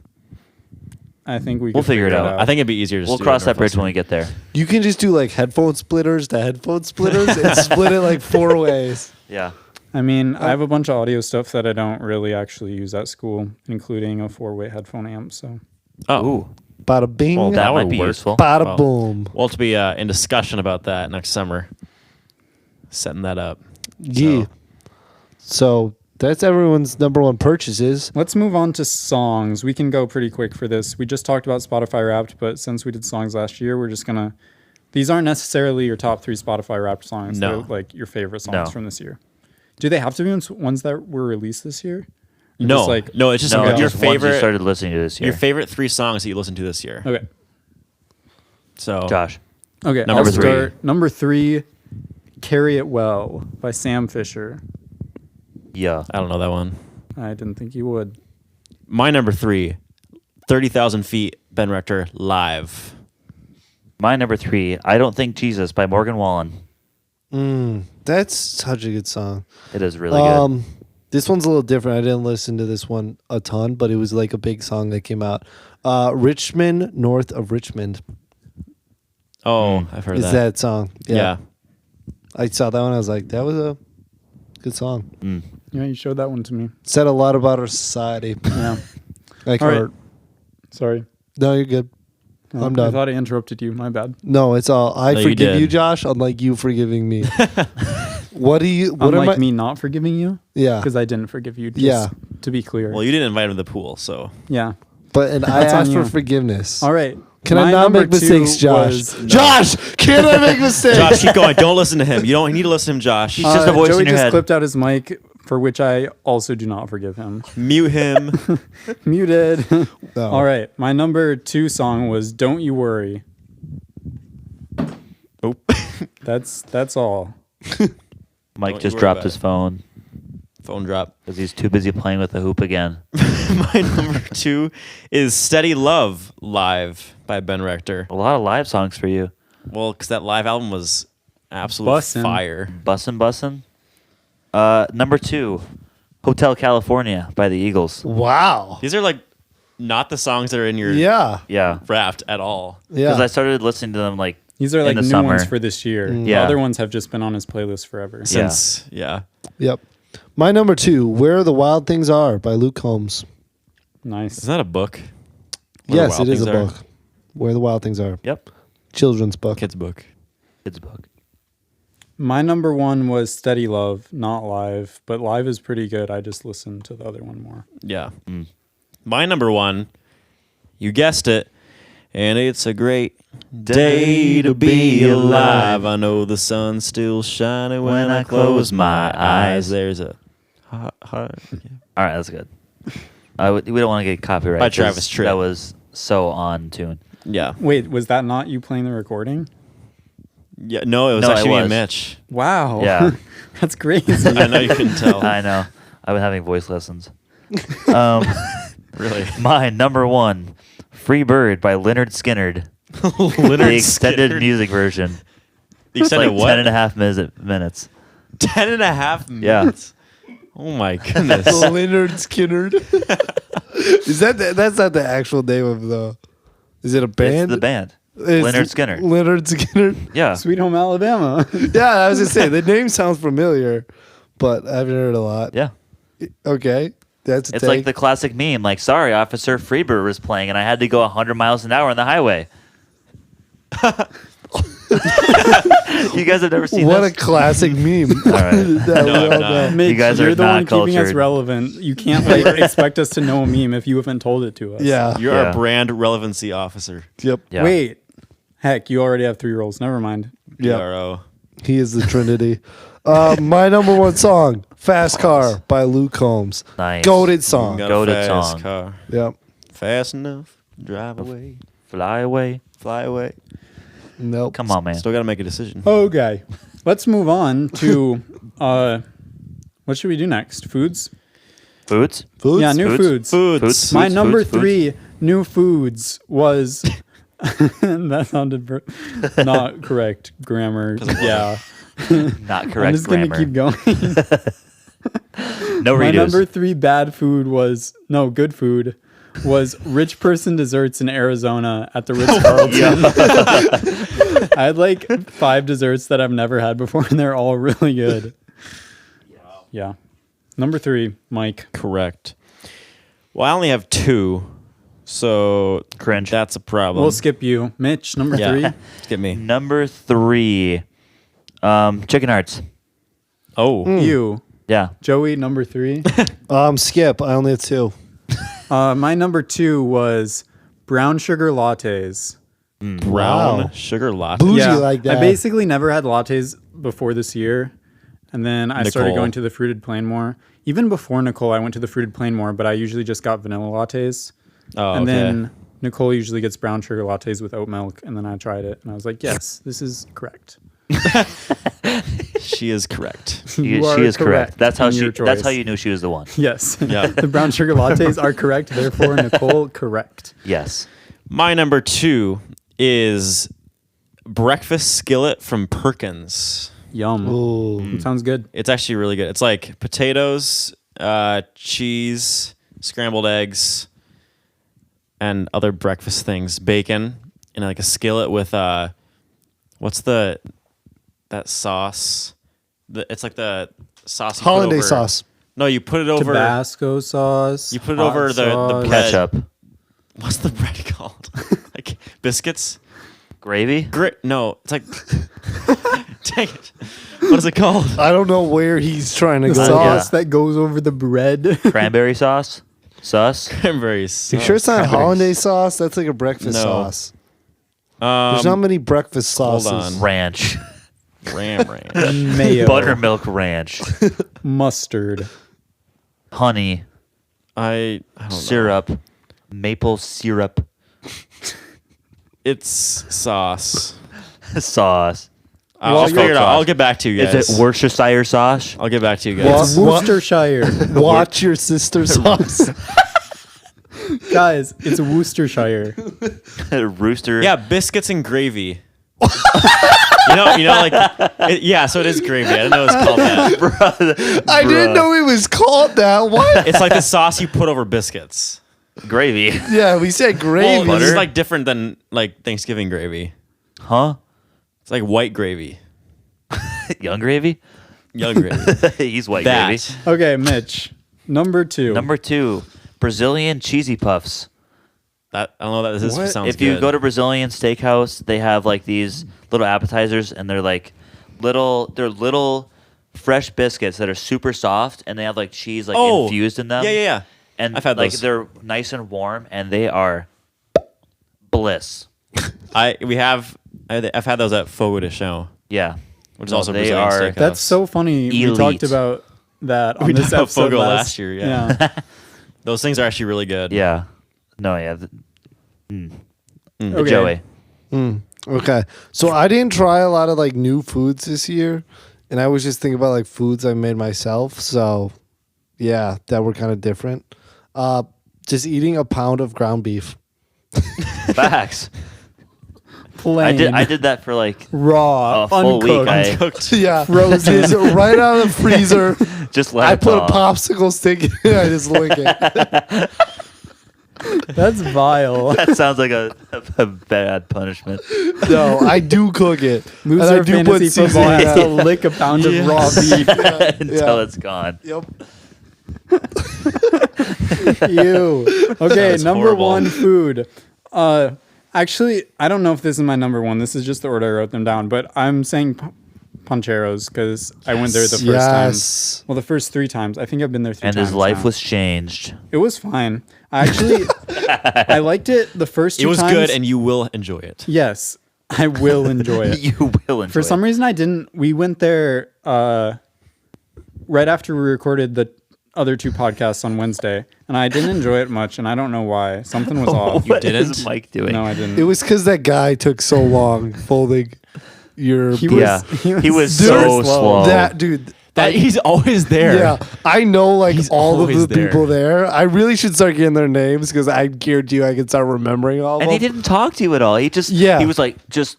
I think We'll could figure it out. I think it'd be easier. We'll cross that bridge when we get there. You can just do like headphone splitters to headphone splitters and split it like 4 ways. Yeah. I mean, I have a bunch of audio stuff that I don't really actually use at school, including a 4-way headphone amp. So Oh, Ooh. Bada bing, Well, That That might would be work. useful. bada well. boom. we'll have to be in discussion about that next summer. Setting that up. Yeah. So that's everyone's number one purchases. let's move on to songs. We can go pretty quick for this. We just talked about Spotify Wrapped, but since we did songs last year, we're just gonna. These aren't necessarily your top 3 Spotify Wrapped songs. No. They're like your favorite songs No. from this year. Do they have to be ones that were released this year? Or No, just like no, it's just No, your just ones you favorite. started listening to this year. Your favorite 3 songs that you listened to this year. okay. So Josh. Okay, Number I'll 3. start. Number 3, "Carry It Well" by Sam Fisher. Yeah. I don't know that one. I didn't think you would. My number 3, 30,000 Feet, Ben Rector live. My number 3, I Don't Think Jesus by Morgan Wallen. That's such a good song. It is really good. This one's a little different. I didn't listen to this one a ton, but it was like a big song that came out. Richmond, North of Richmond Oh, I've heard is that. that song. Yeah. I saw that one. I was like, that was a good song. Mm. Yeah, you showed that one to me. Said a lot about our society. Yeah. Like All right. our- Sorry. No, you're good. Oh, I'm done. I thought I interrupted you. My bad. No, it's all. I No, you forgive did. you, Josh, unlike you forgiving me. What do you? What Unlike am I? me not forgiving you, Yeah, because I didn't forgive you. Just Yeah. To be clear. Well, you didn't invite him to the pool, so yeah. but and I That's on asked for you. forgiveness. All right. Can My I not number make mistakes, two Josh? was- Josh, can I make mistakes? Josh, keep going. Don't listen to him. You don't need to listen to him, Josh. He's just a voice Joey in your just head. clipped out his mic, for which I also do not forgive him. Mute him. Muted. No. All right. My number 2 song was "Don't You Worry." Oh. That's all. Mike Don't just you worry dropped about his it. phone Phone drop. because he's too busy playing with the hoop again. My number 2 is Steady Love Live by Ben Rector. A lot of live songs for you. Well, because that live album was absolute Bussin'. fire. Bussin'. Number 2, Hotel California by the Eagles. Wow. These are like not the songs that are in your Yeah. Yeah. Wrapped at all. Yeah. Because I started listening to them like These are in like the new summer. ones for this year. The Yeah. other ones have just been on his playlist forever. Since yeah. Yep. My number 2, Where the Wild Things Are by Luke Combs. Nice. Is that a book? Where the Yes, Wild it is a Things Are? book. Where the Wild Things Are. Yep. Children's book. Kid's book. Kids book. My number 1 was "Steady Love," not live, but live is pretty good. I just listened to the other one more. Yeah. My number 1, you guessed it, and it's a great day to be alive. I know the sun's still shining when I close my eyes. There's a hot. All right, that's good. We don't want to get copyright. By 'cause Travis Tritt. That was so on tune. Yeah. Wait, was that not you playing the recording? Yeah. No, it was No, it actually me and was. Mitch. Wow. Yeah. That's crazy. I know you couldn't tell. I know. I've been having voice lessons. Really. My number 1, Free Bird by Leonard Skinnerd. The extended music version. The It's like extended what? 10.5 minutes. 10.5 Yeah. minutes? Oh my goodness. Leonard Skinnerd. Is that's not the actual name of the? Is it a band? It's the band. It's Leonard Skinner. Leonard Skinner. Yeah. Sweet Home Alabama. Yeah, I was gonna say the name sounds familiar, but I haven't heard a lot. Yeah. Okay, that's a It's take. like the classic meme, like, sorry, Officer Freebird was playing and I had to go 100 miles an hour on the highway. You guys have never seen what this? a classic meme. All right. That we No, all I'm not. know. Mitch, guys are you're the not one keeping us cultured. relevant. You can't like expect us to know a meme if you haven't told it to us. Yeah. You're Yeah. our brand relevancy officer. Yep. Yeah. Wait. Heck, you already have 3 roles. Never mind. Yep. PRO. He is the Trinity. My number 1 song, "Fast Car" by Luke Combs. Nice. Goated song. Got a Goated fast song. Car. Yep. Fast enough. Drive away. Fly away. Fly away. Nope. Come on, man. Still got to make a decision. Okay. Let's move on to what should we do next? Foods? Foods? Foods? Yeah, new foods. Foods. My Foods, number foods, 3 new foods was that sounded not correct grammar. Yeah. Not I'm correct just going to grammar. keep going. No My redos. number 3 bad food was good food was rich person desserts in Arizona at the Ritz Carlton. I had like 5 desserts that I've never had before, and they're all really good. Yeah. Number 3, Mike. Correct. Well, I only have 2, so Cringe. that's a problem. We'll skip you, Mitch. Number 3. Skip me. Number 3, Chicken Hearts. Oh. You, Yeah. Joey. Number 3. Skip. I only have 2. My number 2 was brown sugar lattes. Brown Wow. sugar latte. Bougie like that. I basically never had lattes before this year. And then I started Nicole. going to the fruited plain more. Even before Nicole, I went to the fruited plain more, but I usually just got vanilla lattes. Oh, And okay. then Nicole usually gets brown sugar lattes with oat milk. And then I tried it and I was like, yes, this is correct. She is correct. You She are is correct. That's how in your That's how choice. you knew she was the one. Yes. Yeah. The brown sugar lattes are correct. Therefore, Nicole, correct. Yes. My number 2 is breakfast skillet from Perkins. Yum. Ooh. Sounds good. It's actually really good. It's like potatoes, cheese, scrambled eggs, and other breakfast things. Bacon in like a skillet with what's that sauce? It's like the sauce. You put Hollandaise over- sauce. No, you put it over. Tabasco sauce. You put it hot over the sauce. bread. Ketchup. What's the bread called? Like biscuits. Gravy. No, it's like. Dang it! What is it called? I don't know where he's trying to The go. sauce yeah. that goes over the bread. Cranberry sauce. Sus. Cranberries. You sure it's not Cranberries. hollandaise sauce? That's like a breakfast No. sauce. There's not many breakfast hold sauces. on. Ranch. Ranch. Mayo, Buttermilk ranch. mustard. Honey. I don't know. Syrup. Maple syrup. It's sauce. Sauce. I'll it's figure it called out. sauce. I'll get back to you guys. Is it Worcestershire sauce? I'll get back to you guys. What? Worcestershire. Watch your sister's sauce. Guys, it's Worcestershire. Rooster. Yeah, biscuits and gravy. Yeah, so it is gravy. I didn't know it was called that. I didn't know it was called that. What? It's like the sauce you put over biscuits. Gravy. Yeah, we said gravy. Well, this is like different than like Thanksgiving gravy. Huh? It's like white gravy. Young gravy? Young gravy. He's white That. gravy. Okay, Mitch. Number 2. Number 2, Brazilian cheesy puffs. That I don't know that this What? sounds If you good. go to Brazilian steakhouse, they have like these little appetizers, and they're like little fresh biscuits that are super soft, and they have like cheese like infused in them. Yeah. And I've had like those. they're nice and warm, and they are bliss. I've had those at Fogo de Chão, Yeah, which is No, also they Brazilian are. steakhouse. That's so funny. We Elite. talked about that on We this did a episode Fogo last year, yeah. Those things are actually really good. Yeah, no, yeah. Okay. Joey. Okay. So I didn't try a lot of like new foods this year, and I was just thinking about like foods I made myself. So yeah, that were kind of different. Just eating a pound of ground beef. Facts. Plain, I did that for like raw, a full week. uncooked. I Yeah, Frozen. Just right out of the freezer. just let I it put a thaw. popsicle stick in it. I just lick it. That's vile. That sounds like a bad punishment. No, I do cook it. And I Loser do put fantasy football seasoning has to on it. lick a pound of raw beef. Until it's gone. Yep. Ew. Okay, Sounds number horrible. 1 food. Actually, I don't know if this is my number 1. This is just the order I wrote them down. But I'm saying Pancheros because I went there the first Yes. time. Well, the first 3 times. I think I've been there 3 And times. his life now. was changed. It was fine. I actually, I liked it the first 2 It was times. good, and you will enjoy it. yes, I will enjoy it. You will enjoy For some it. reason, I didn't. We went there right after we recorded the other 2 podcasts on Wednesday, and I didn't enjoy it much, and I don't know why. Something was off. What didn't? is Mike doing? No, I didn't. It was because that guy took so long folding your. He Yeah, was- he was Dude, so slow. That dude. That he's always there. Yeah, I know like He's all of always the there. people there. I really should start getting their names because I guarantee you I can start remembering all of And them. he didn't talk to you at all. He just Yeah. he was like just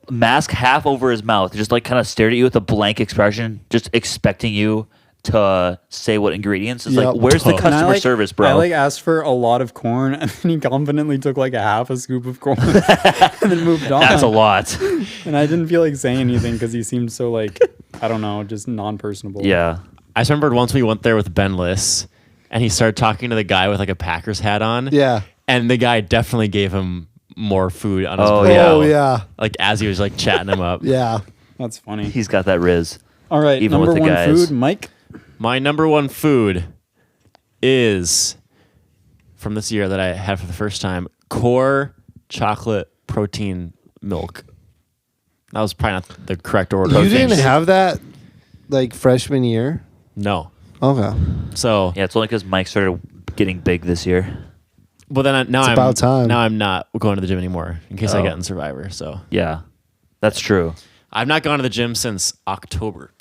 mask half over his mouth, just like kind of stared at you with a blank expression, just expecting you to say what ingredients. It's Yep. like, where's the And I, customer service, bro? I asked for a lot of corn, and then he confidently took like a half a scoop of corn, and then moved on. That's a lot. And I didn't feel like saying anything because he seemed so like I don't know, just non-personable. Yeah. I just remembered once we went there with Ben Liss, and he started talking to the guy with like a Packers hat on. Yeah. And the guy definitely gave him more food on his Oh, plate. yeah. Oh yeah. Like as he was like chatting him up. Yeah. That's funny. He's got that riz. All right, even with number the 1 guys. food, Mike. My number 1 food is from this year that I had for the first time, Core chocolate protein milk. That was probably not the correct order. You of didn't things. have that like freshman year. No. Okay. So, Yeah, it's only because Mike started getting big this year. well then It's about time. Now I'm not going to the gym anymore in case I Oh. get in Survivor. So Yeah, that's true. I've not gone to the gym since October.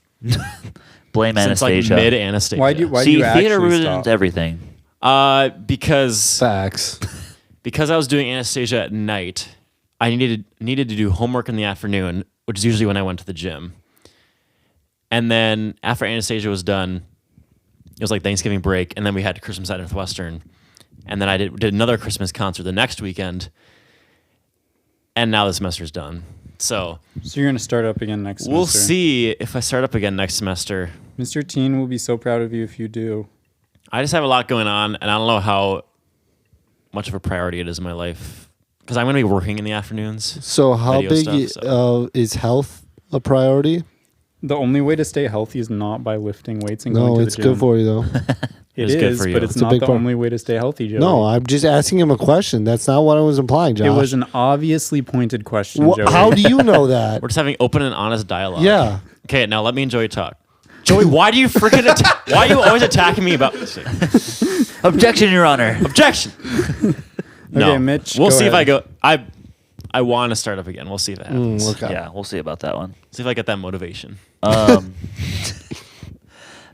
Blame Since like Anastasia. mid Anastasia. Why do See, you theater actually ruins stop? everything. Because Facts. because I was doing Anastasia at night, I needed to do homework in the afternoon, which is usually when I went to the gym. And then after Anastasia was done, it was like Thanksgiving break, and then we had Christmas at Northwestern. And then I did another Christmas concert the next weekend. And now the semester's done. So So you're gonna start up again next semester. we'll see if I start up again next semester. Mr. Teen will be so proud of you if you do. I just have a lot going on, and I don't know how much of a priority it is in my life. Because I'm going to be working in the afternoons. So how Video big stuff, is health a priority? The only way to stay healthy is not by lifting weights and going No, to it's the gym. good for you though. It It's good is, for you. but it's It's a not big the part. only way to stay healthy, Joey. No, I'm just asking him a question. That's not what I was implying, Josh. it was an obviously pointed question, Joey. How do you know that? We're just having open and honest dialogue. Yeah. Okay, now let me enjoy talk. Joey, why do you freaking why are you always attacking me about Objection, Your Honor. objection? No. Okay, Mitch, We'll go see if I ahead. go. I want to start up again. We'll see if it happens. Okay. Yeah, we'll see about that one. See if I get that motivation.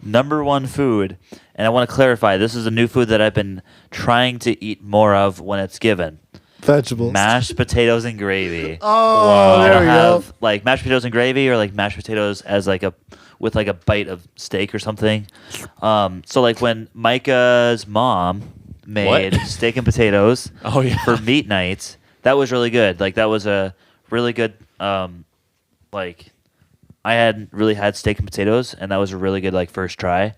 Number one food, and I want to clarify, this is a new food that I've been trying to eat more of when it's given. Vegetables. Mashed potatoes and gravy. Oh, I there don't we have go. like mashed potatoes and gravy, or like mashed potatoes as like a with like a bite of steak or something. So like when Micah's mom made What? steak and potatoes Oh, yeah. for meat nights, that was really good. Like that was a really good like I hadn't really had steak and potatoes, and that was a really good like first try.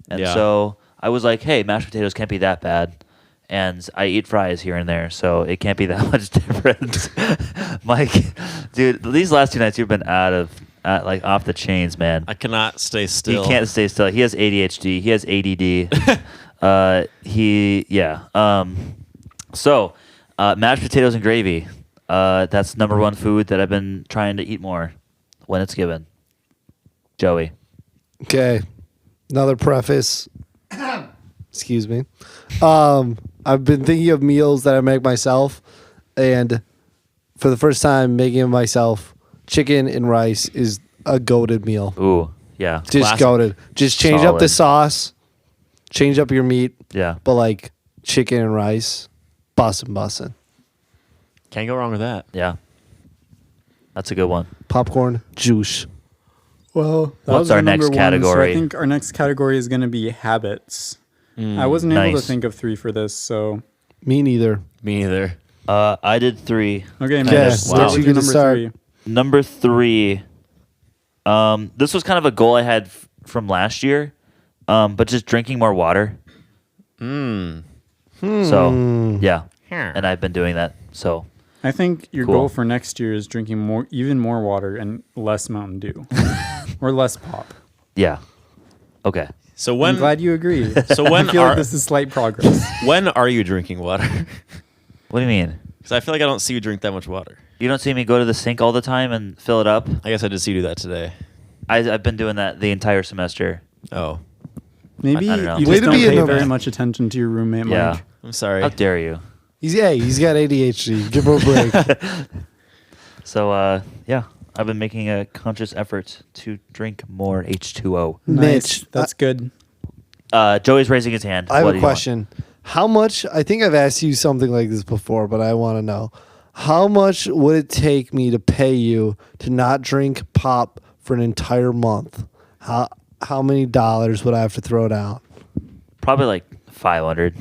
And Yeah. so I was like, hey, mashed potatoes can't be that bad. And I eat fries here and there, so it can't be that much different. Mike, dude, these last 2 nights you've been like off the chains, man. I cannot stay still. He can't stay still. He has ADHD. He has ADD. So, mashed potatoes and gravy. That's number one food that I've been trying to eat more when it's given. Joey. Okay. Another preface. Excuse me. I've been thinking of meals that I make myself, and for the first time making it myself, chicken and rice is a goated meal. Ooh, yeah. Just classic. goated. Just change up the Solid. sauce, change up your meat, Yeah. but like chicken and rice, bussin'. Can't go wrong with that. Yeah. That's a good one. Popcorn, juice. Well, that What's was our number next one, category? So I think our next category is going to be habits. I wasn't able to nice. think of 3 for this, so Me neither. Me neither. I did 3. okay. Okay, Mitch, wow. what would You your get to number start. 3? Number 3. This was kind of a goal I had from last year, but just drinking more water. So, yeah. And I've been doing that. So, I think your Cool. goal for next year is drinking even more water and less Mountain Dew, or less pop. yeah. Okay. So I'm when glad you agree. so when I feel are like this is slight progress. when are you drinking water? What do you mean? Because I feel like I don't see you drink that much water. You don't see me go to the sink all the time and fill it up? I guess I did see you do that today. I've been doing that the entire semester. Oh, Maybe I don't know. you Way just to don't be in pay the- very much attention to your roommate, Yeah. Mike. I'm sorry. How dare you? He's got ADHD. Give him a break. So, yeah. I've been making a conscious effort to drink more H2O. Nice. Mitch, That's good. Joey's raising his hand. I have What a do you want? question. How much? I think I've asked you something like this before, but I want to know how much would it take me to pay you to not drink pop for an entire month? How many dollars would I have to throw down? Probably like 500.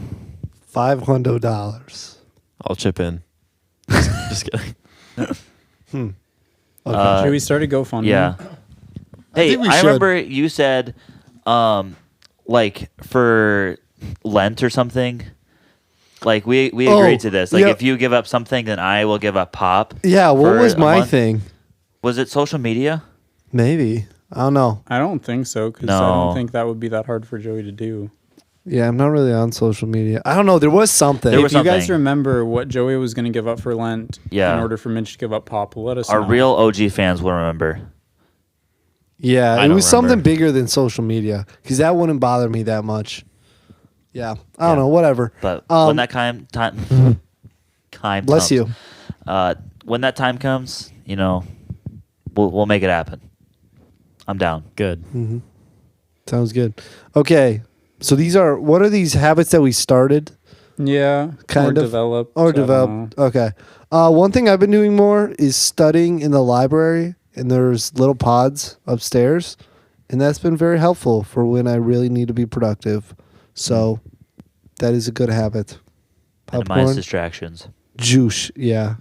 $500. I'll chip in. Just kidding. Should we start a GoFundMe? Yeah. Hey, think we I should. remember you said, like for Lent or something. Like we agreed to this. Like yeah. if you give up something, then I will give up pop. Yeah, what for was a my month. thing? Was it social media? Maybe. I don't know. I don't think so, because I No. don't think that would be that hard for Joey to do. Yeah, I'm not really on social media. I don't know. There was something. There If was you guys something. remember what Joey was going to give up for Lent Yeah. in order for Mitch to give up pop, let us Our know. real OG fans will remember. Yeah, I it don't was something remember. bigger than social media because that wouldn't bother me that much. Yeah, I don't know. Whatever. But Um, when that time Bless comes, you. when that time comes, you know, we'll make it happen. I'm down. Good. Sounds good. Okay, so what are these habits that we started Yeah. Kind or of. developed. or I don't developed? know. Okay. One thing I've been doing more is studying in the library, and there's little pods upstairs, and that's been very helpful for when I really need to be productive. So that is a good habit. Minimize Popcorn, distractions. juice. Yeah.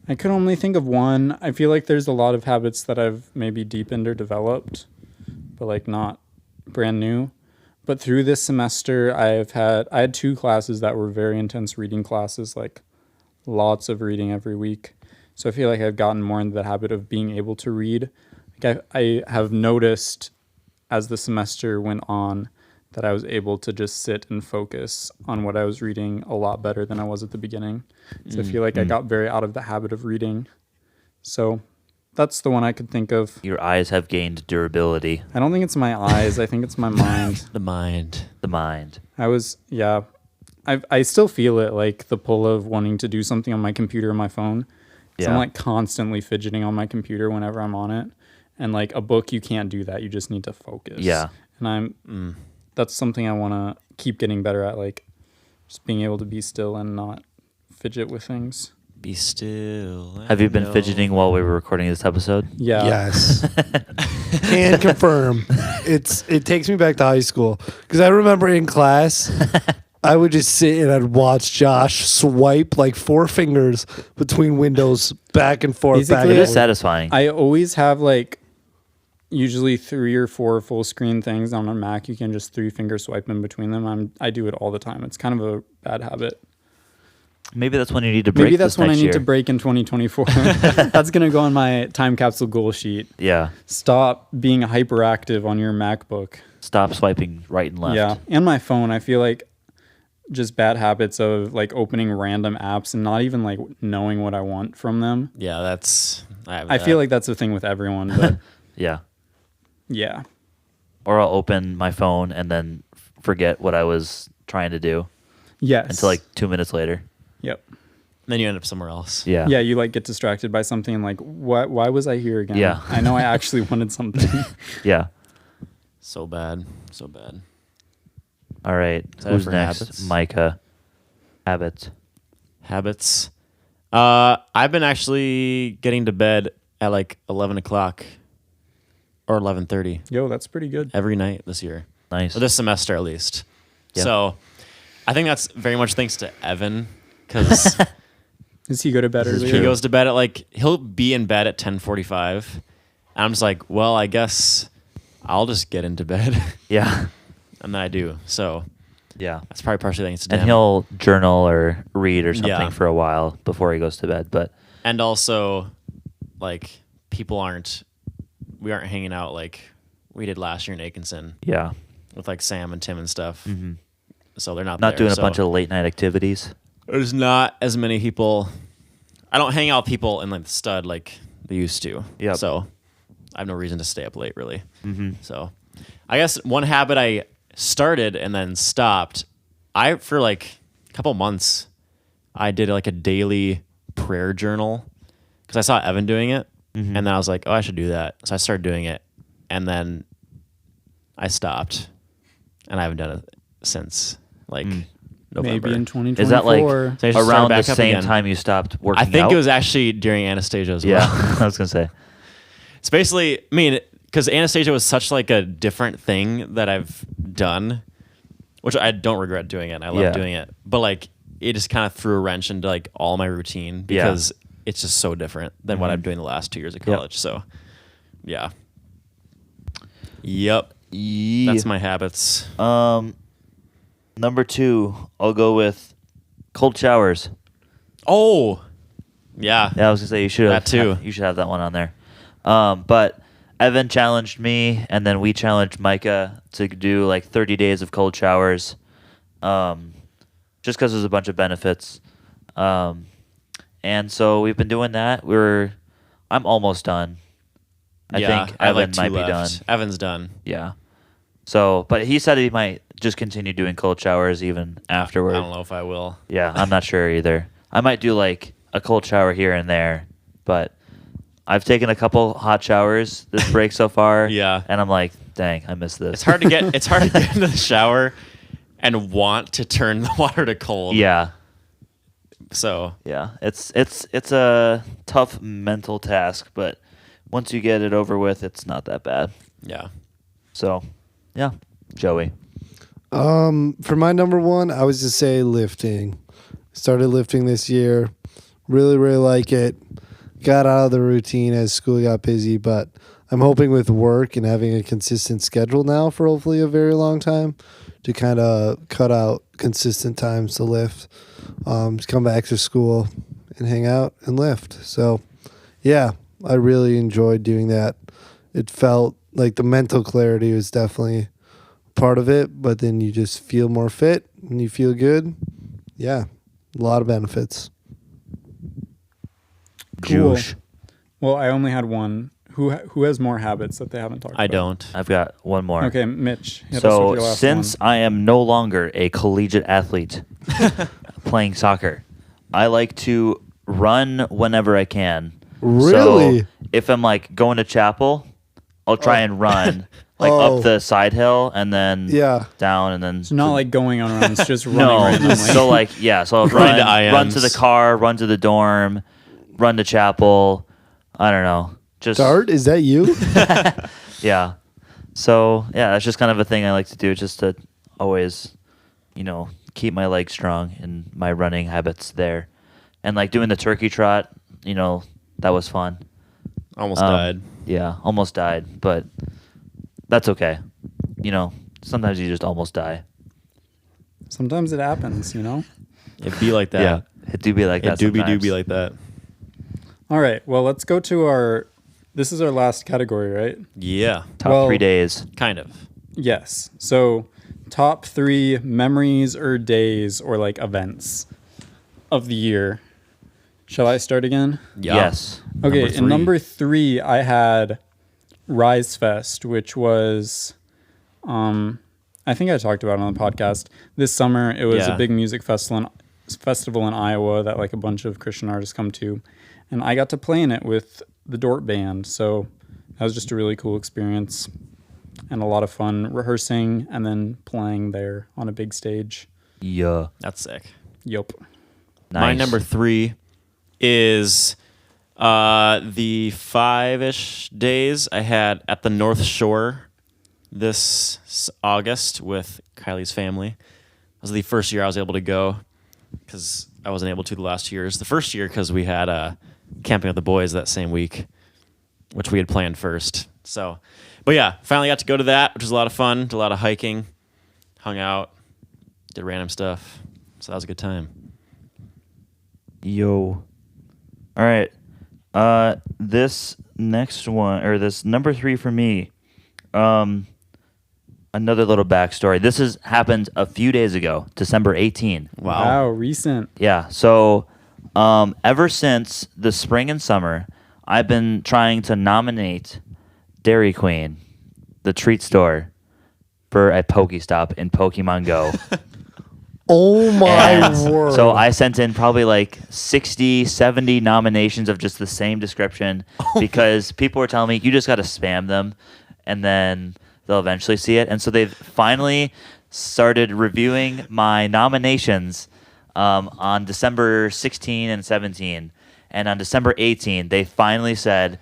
I could only think of one. I feel like there's a lot of habits that I've maybe deepened or developed, but like not brand new. But through this semester, I had 2 classes that were very intense reading classes, like lots of reading every week. So I feel like I've gotten more into the habit of being able to read. Like I have noticed as the semester went on that I was able to just sit and focus on what I was reading a lot better than I was at the beginning. So I feel like I got very out of the habit of reading. So that's the one I could think of. Your eyes have gained durability. I don't think it's my eyes. I think it's my mind. The mind. The mind. I still feel it, like the pull of wanting to do something on my computer or my phone. 'Cause I'm Yeah. like constantly fidgeting on my computer whenever I'm on it. And like a book, you can't do that. You just need to focus. Yeah. And that's something I want to keep getting better at, like just being able to be still and not fidget with things. Be still. Have you been know. fidgeting while we were recording this episode? Yeah. Yes. Can confirm. It takes me back to high school because I remember in class I would just sit and I'd watch Josh swipe like 4 fingers between windows back and forth. Basically, back It and is forth. satisfying. I always have like usually 3 or 4 full screen things on a Mac. You can just 3-finger swipe in between them. I do it all the time. It's kind of a bad habit. Maybe that's when you need to break. Maybe that's this when I next need year. to break in 2024. That's going to go on my time capsule goal sheet. Yeah. Stop being hyperactive on your MacBook. Stop swiping right and left. Yeah. And my phone, I feel like just bad habits of like opening random apps and not even like knowing what I want from them. Yeah, that's. I feel like that's a thing with everyone, but Yeah. yeah. Or I'll open my phone and then forget what I was trying to do Yes. until like 2 minutes later. Yep. Then you end up somewhere else. Yeah. Yeah, you like get distracted by something and like, why was I here again? Yeah. I know I actually wanted something. Yeah. So bad. So bad. All right. that Who's for next? habits? Micah. Habits. Habits. I've been actually getting to bed at like 11 o'clock or 11:30 Yo, that's pretty good. every night this year. Nice. Or this semester at least. Yeah. So I think that's very much thanks to Evan because Does he go to bed This is earlier? he true. goes to bed at like he'll be in bed at 10:45. And I'm just like, well, I guess I'll just get into bed, Yeah. and then I do. So Yeah. that's probably partially thanks to And Dan. he'll journal or read or something Yeah. for a while before he goes to bed. But And also, like we aren't hanging out like we did last year in Atkinson yeah. with like Sam and Tim and stuff. hmm So they're not Not there, doing a so bunch of late night activities. There's not as many people. I don't hang out with people in like the stud like they used to. Yep. So I have no reason to stay up late really. hmm So I guess one habit I started and then stopped. For like a couple months, I did like a daily prayer journal because I saw Evan doing it, Mhm. and then I was like, oh, I should do that. So I started doing it, and then I stopped, and I haven't done it since like November. Maybe in 2024. Is that like So I should start around the back up same again. time you stopped working I think out? it was actually during Anastasia as well. Yeah. I was going to say. It's basically, I mean, because Anastasia was such like a different thing that I've done, which I don't regret doing it. I love Yeah. doing it, but like it just kind of threw a wrench into like all my routine because it's just so different than what I'm doing the last 2 years of Yep. college. So, yeah. Yep. That's my habits. Number 2, I'll go with cold showers. Oh, yeah. Yeah, I was gonna say you should have That too. You should have that one on there. But Evan challenged me, and then we challenged Micah to do like 30 days of cold showers, just because there's a bunch of benefits. And so we've been doing that. I'm almost done. I think I have, Evan like, 2 might be left. done. Evan's done. Yeah. So, but he said he might just continue doing cold showers even afterward. I don't know if I will. Yeah, I'm not sure either. I might do like a cold shower here and there, but I've taken a couple hot showers this break so far. Yeah. And I'm like, dang, I missed this. It's hard to get into the shower and want to turn the water to cold. Yeah. So Yeah. It's a tough mental task, but once you get it over with, it's not that bad. yeah. So, yeah. Joey. For my number 1, I was to say lifting. Started lifting this year. Really, really like it. Got out of the routine as school got busy, but I'm hoping with work and having a consistent schedule now for hopefully a very long time to kind of cut out consistent times to lift. Just come back to school and hang out and lift. So, yeah, I really enjoyed doing that. It felt like the mental clarity was definitely part of it, but then you just feel more fit and you feel good. Yeah, a lot of benefits. Cool. Juice. Well, I only had one. Who has more habits that they haven't talked about? I don't. I've got one more. Okay, Mitch. hit us with So your last since one. I am no longer a collegiate athlete playing soccer, I like to run whenever I can. Really? So if I'm like going to chapel, I'll try and run like Oh. up the side hill and then Yeah. down and then It's not like going on runs, just running no. randomly. So like yeah, so I'll Running to run to IMs. the car, run to the dorm, run to chapel. I don't know. Just Dart, is that you? yeah. So yeah, that's just kind of a thing I like to do, just to always, keep my legs strong and my running habits there, and like doing the turkey trot. That was fun. Almost died. Yeah, almost died, but that's okay. Sometimes you just almost die. Sometimes it happens, It'd be like that. Yeah, it do be like that. It do be sometimes. like that. All right. Well, let's go to this is our last category, right? Yeah, Top 3 days. kind of. Yes. So, top 3 memories or days or like events of the year. Shall I start again? Yeah. Yes. Okay, Number in 3. number 3, I had Rise Fest, which was, I think I talked about it on the podcast. This summer, it was Yeah. a big music festival in Iowa that like a bunch of Christian artists come to, and I got to play in it with the Dort Band. So that was just a really cool experience and a lot of fun rehearsing and then playing there on a big stage. Yeah. That's sick. Yup. Nice. My number 3 is the 5-ish days I had at the North Shore this August with Kylie's family. It was the first year I was able to go because I wasn't able to the last years. The first year because we had camping with the boys that same week, which we had planned first. So, but yeah, finally got to go to that, which was a lot of fun. Did a lot of hiking, hung out, did random stuff. So that was a good time. Yo. All right. This next one, or this number 3 for me, another little backstory. This has happened a few days ago, December 18. Wow, recent. Yeah. So, ever since the spring and summer, I've been trying to nominate Dairy Queen, the treat store, for a Pokestop in Pokemon Go. Oh my And word. so I sent in probably like 60, 70 nominations of just the same description because people were telling me you just got to spam them and then they'll eventually see it. And so they've finally started reviewing my nominations on December 16 and 17. And on December 18, they finally said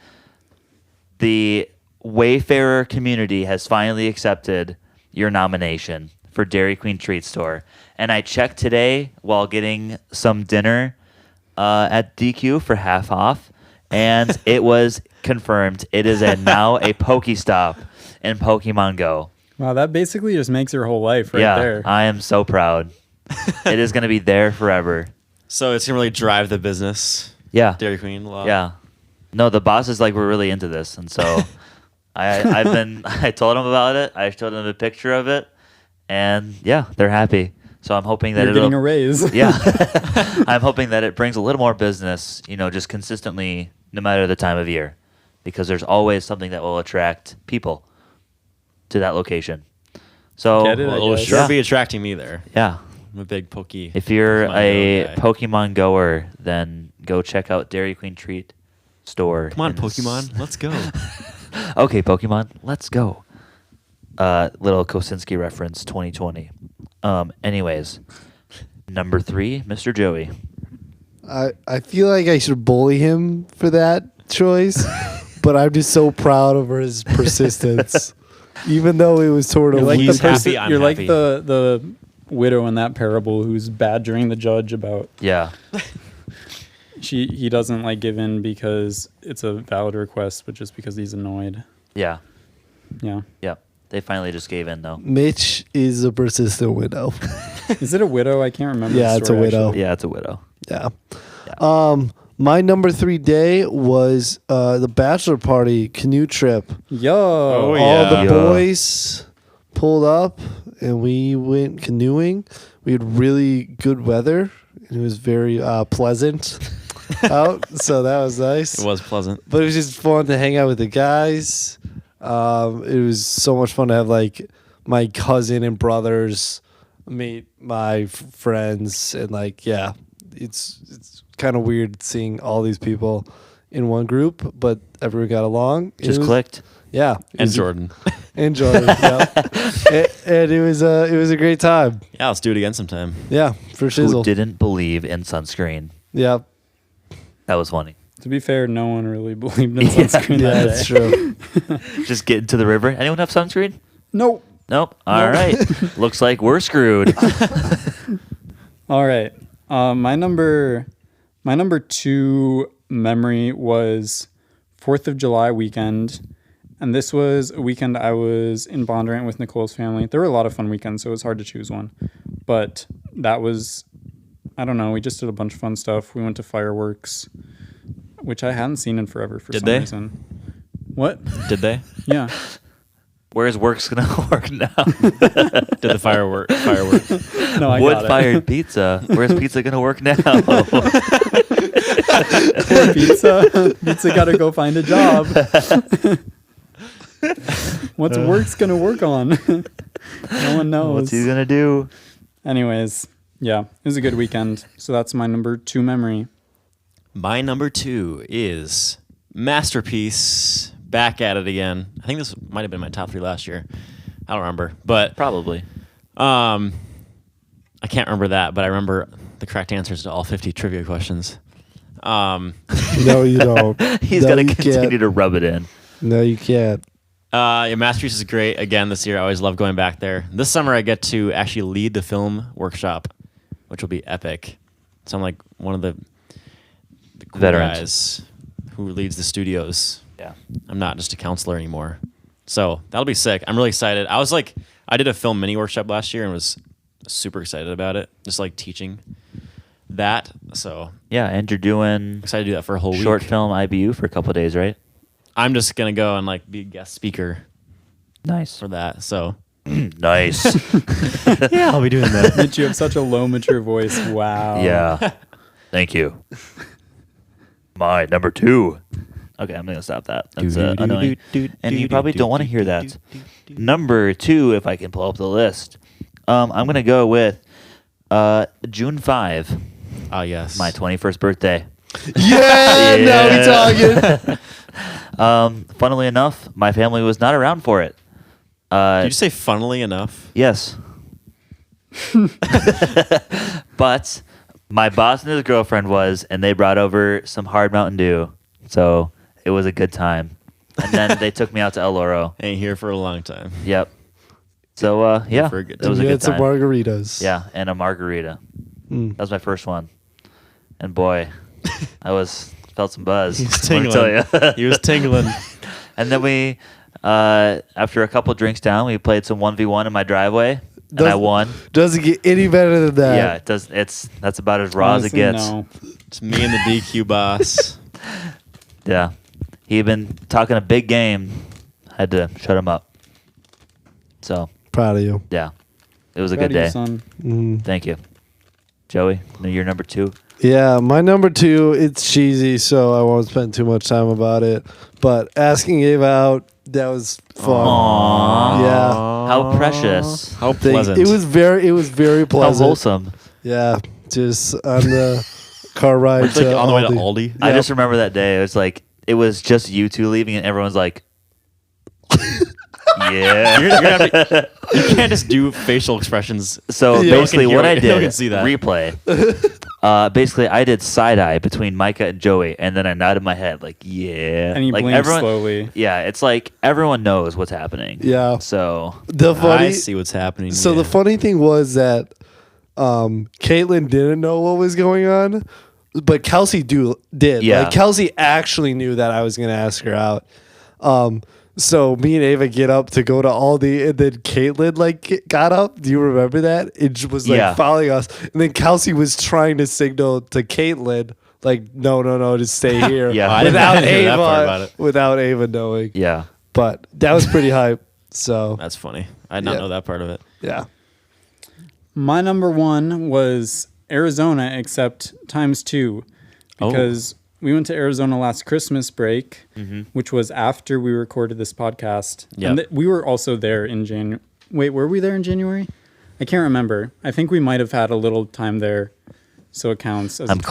the Wayfarer community has finally accepted your nomination for Dairy Queen Treat Store. And I checked today while getting some dinner at DQ for half off, and it was confirmed. It is now a Pokestop in Pokemon Go. Wow, that basically just makes your whole life right yeah, there. I am so proud. It is going to be there forever. So it's gonna really drive the business. Yeah. Dairy Queen a lot. Yeah. No, the bosses were really into this, and so I told them about it. I showed them a picture of it, and yeah, they're happy. So I'm hoping that You're it'll getting a raise. yeah. I'm hoping that it brings a little more business, just consistently, no matter the time of year, because there's always something that will attract people to that location. So Get it, I It'll guess. sure Yeah. be attracting me there. yeah, I'm a big Pokey. if you're Pokemon a Go guy. Pokemon goer, then go check out Dairy Queen Treat Store. Come on, in Pokemon, let's go. Okay, Pokemon, let's go. Little Kosinski reference, 2020. Anyways, number 3, Mr. Joey. I feel like I should bully him for that choice, but I'm just so proud of his persistence. Even though it was sort of You're like He's the happy, I'm you're like happy. the widow in that parable who's badgering the judge about Yeah, he doesn't like give in because it's a valid request, but just because he's annoyed. yeah, Yeah. yeah. They finally just gave in, though. Mitch is a persistent widow. Is it a widow? I can't remember. Yeah, the it's a story, widow. actually. Yeah, it's a widow. Yeah. My number 3 day was the bachelor party canoe trip. Yo. Oh, All yeah. the Yeah. boys pulled up and we went canoeing. We had really good weather. It was very pleasant out, so that was nice. It was pleasant. But it was just fun to hang out with the guys. It was so much fun to have like my cousin and brothers meet my friends, and like it's kind of weird seeing all these people in one group, but everyone got along. Just clicked. Yeah, And Jordan. and Jordan. Yeah, and it was a great time. Yeah, let's do it again sometime. Yeah, for Who shizzle. didn't believe in sunscreen? Yeah, That was funny. To be fair, no one really believed in sunscreen yeah, that that's day. true. Just get into the river. Anyone have sunscreen? Nope. Nope. All right. Looks like we're screwed. All right. My number 2 memory was 4th of July weekend. And this was a weekend I was in Bondurant with Nicole's family. There were a lot of fun weekends, so it was hard to choose one. But that was, I don't know, we just did a bunch of fun stuff. We went to fireworks, which I hadn't seen in forever for Did some they? reason. What? Did they? Yeah. Where's work's going to work now? Did the firework? No, I got it. Wood-fired pizza. Where's pizza going to work now? Poor pizza. Pizza got to go find a job. What's work's going to work on? No one knows. What's he going to do? Anyways, yeah, it was a good weekend. So that's my number 2 memory. My number 2 is Masterpiece. Back at it again. I think this might have been my top 3 last year. I don't remember, but Probably. I can't remember that, but I remember the correct answers to all 50 trivia questions. No, you don't. He's No, going you to continue can't. to rub it in. No, you can't. Yeah, Masterpiece is great. Again, this year I always love going back there. This summer I get to actually lead the film workshop, which will be epic. So I'm like one of the cool Veterans. guys who leads the studios. Yeah. I'm not just a counselor anymore. So that'll be sick. I'm really excited. I did a film mini workshop last year and was super excited about it. Just like teaching that. So Yeah, and you're doing excited to do that for a whole short week. film IBU for a couple of days, right? I'm just going to go and like be a guest speaker Nice. for that. So Nice. yeah, I'll be doing that. Mitch, you have such a low, mature voice. Wow. Yeah. Thank you. My number 2. Okay, I'm going to stop that. That's annoying. And you probably don't want to hear that. Number 2, if I can pull up the list. I'm going to go with June 5, Oh, yes. my 21st birthday. Yeah, now we talking. Funnily enough, my family was not around for it. Did you say funnily enough? Yes. But my boss and his girlfriend was, and they brought over some hard Mountain Dew. So it was a good time. And then they took me out to El Oro. Ain't here for a long time. Yep. So, yeah, For a good it was a We good had some time. margaritas. Yeah, and a margarita. Mm. That was my first one. And boy, I felt some buzz. He was let me tell tingling. ya. He was tingling. And then we, after a couple drinks down, we played some 1v1 in my driveway, and I won. Doesn't get any better than that. Yeah, it does. That's about as raw Honestly, as it gets. No. It's me and the DQ boss. Yeah, he'd been talking a big game. Had to shut him up. So Proud of you. yeah, it was a Proud good of you, day. son. Mm. Thank you, Joey. You're number 2. Yeah, my number 2, it's cheesy, so I won't spend too much time about it. But asking Ava out, that was fun. Aww. Yeah. How precious. How Thing- pleasant. It was very How pleasant. wholesome. Yeah, just on the car ride It's like to on the way to Aldi. Aldi. I Yep. just remember that day. It was just you two leaving, and everyone's like, "Yeah." You're gonna have to- you can't just do facial expressions. So Yeah. basically, No one what I can hear- no one did, can see that. replay. Basically, I did side eye between Micah and Joey, and then I nodded my head like, "Yeah." And you like blinked everyone, slowly. Yeah, it's like everyone knows what's happening. Yeah. So The funny I see what's happening. So yeah. the funny thing was that Caitlin didn't know what was going on, but Kelsey did. Yeah. Like Kelsey actually knew that I was going to ask her out. So me and Ava get up to go to Aldi, and then Caitlin got up. Do you remember that? It was like Yeah. following us, and then Kelsey was trying to signal to Caitlin like, no, just stay here. Yeah. I didn't without hear that part about Ava, it. without Ava knowing. yeah, But that was pretty hype. So That's funny. I did not Yeah. know that part of it. yeah. My number one was Arizona, except times 2, because we went to Arizona last Christmas break, which was after we recorded this podcast. Yep. And we were also there in January. Wait, were we there in January? I can't remember. I think we might have had a little time there, so it counts as I'm a I'm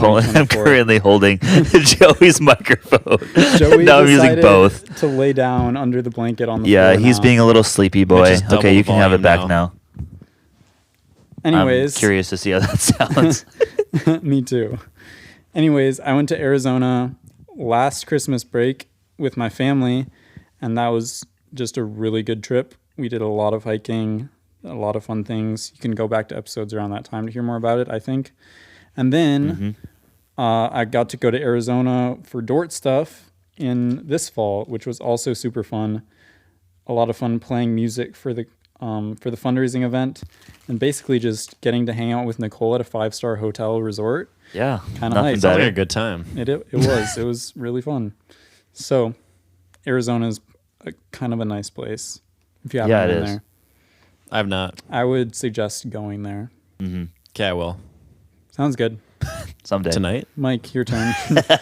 2024. currently holding Joey's microphone. Joey now I'm using decided both. to lay down under the blanket on the Yeah, floor he's now. being a little sleepy boy. just double Okay, the you can have it volume back now. now. Anyways, I'm curious to see how that sounds. me too. Anyways, I went to Arizona last Christmas break with my family, and that was just a really good trip. We did a lot of hiking, a lot of fun things. You can go back to episodes around that time to hear more about it, I think. And then I got to go to Arizona for Dort stuff in this fall, which was also super fun. A lot of fun playing music for the fundraising event, and basically just getting to hang out with Nicole at a 5-star hotel resort. Yeah, Kinda nothing hype. Sounds like better. a good time. It was really fun. So Arizona's kind of a nice place if you haven't Yeah, it been is. there. I've not. I would suggest going there. Okay, I will. Sounds good. Someday. Tonight? Mike, your turn.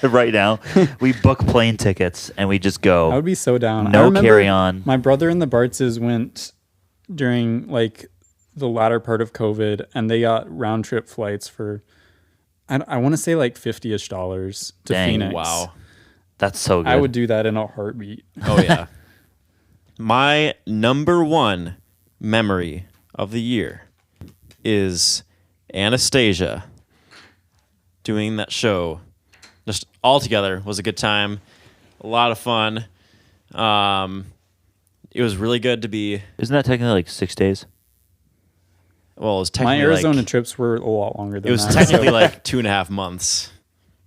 Right now, we book plane tickets and we just go. I would be so down. I No remember carry on. My brother and the Bartzes went during like the latter part of COVID, and they got round trip flights for I want to say like $50-ish to Dang, Phoenix. Wow. That's so good. I would do that in a heartbeat. Oh, yeah. My number one memory of the year is Anastasia doing that show. Just all together was a good time. A lot of fun. It was really good to be, Isn't that technically like 6 days? well, it was My technically Arizona like, trips were a lot longer than it was that. technically like 2.5 months.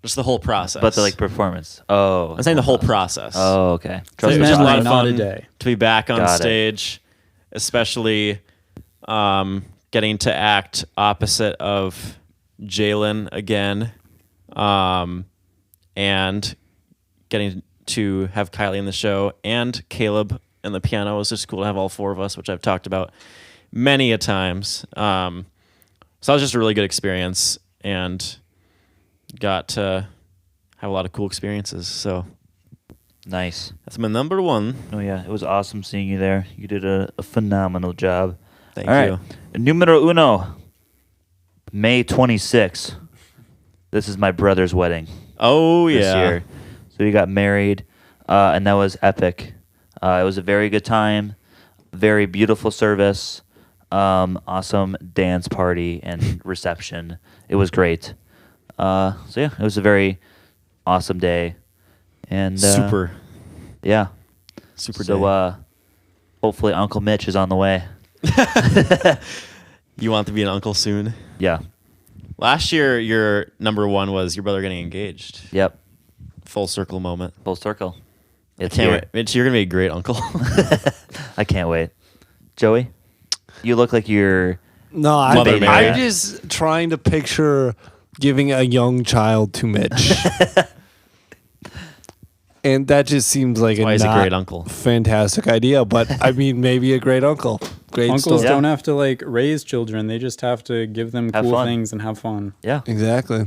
Just the whole process. But the like performance. Oh. I'm saying the whole process. Oh, okay. So Trust it me. was just a lot Midnight, of not a fun day. to be back on Got it. stage, especially getting to act opposite of Jalen again, and getting to have Kylie in the show and Caleb and the piano. It was just cool to have all 4 of us, which I've talked about many a times. So that was just a really good experience, and got to have a lot of cool experiences. So Nice. that's my number one. Oh, yeah. It was awesome seeing you there. You did a phenomenal job. Thank All you. right. Numero uno. May 26th. This is my brother's wedding Oh, this yeah. year. So we got married, and that was epic. It was a very good time, very beautiful service, awesome dance party and reception. It was great. So yeah, it was a very awesome day, and Super yeah. day. So hopefully Uncle Mitch is on the way. You want to be an uncle soon? Yeah. Last year, your number one was your brother getting engaged. Yep. Full circle moment. Full circle. It's Can't here. wait. Mitch, you're going to be a great uncle. I can't wait. Joey, you look like you're. No, Mother Mary. I'm just trying to picture giving a young child to Mitch. And that just seems like Why a he's a not great uncle. fantastic idea. But I mean, maybe a great uncle. Great Uncles story. don't have to like raise children; they just have to give them Have cool fun. things and have fun. Yeah. Exactly.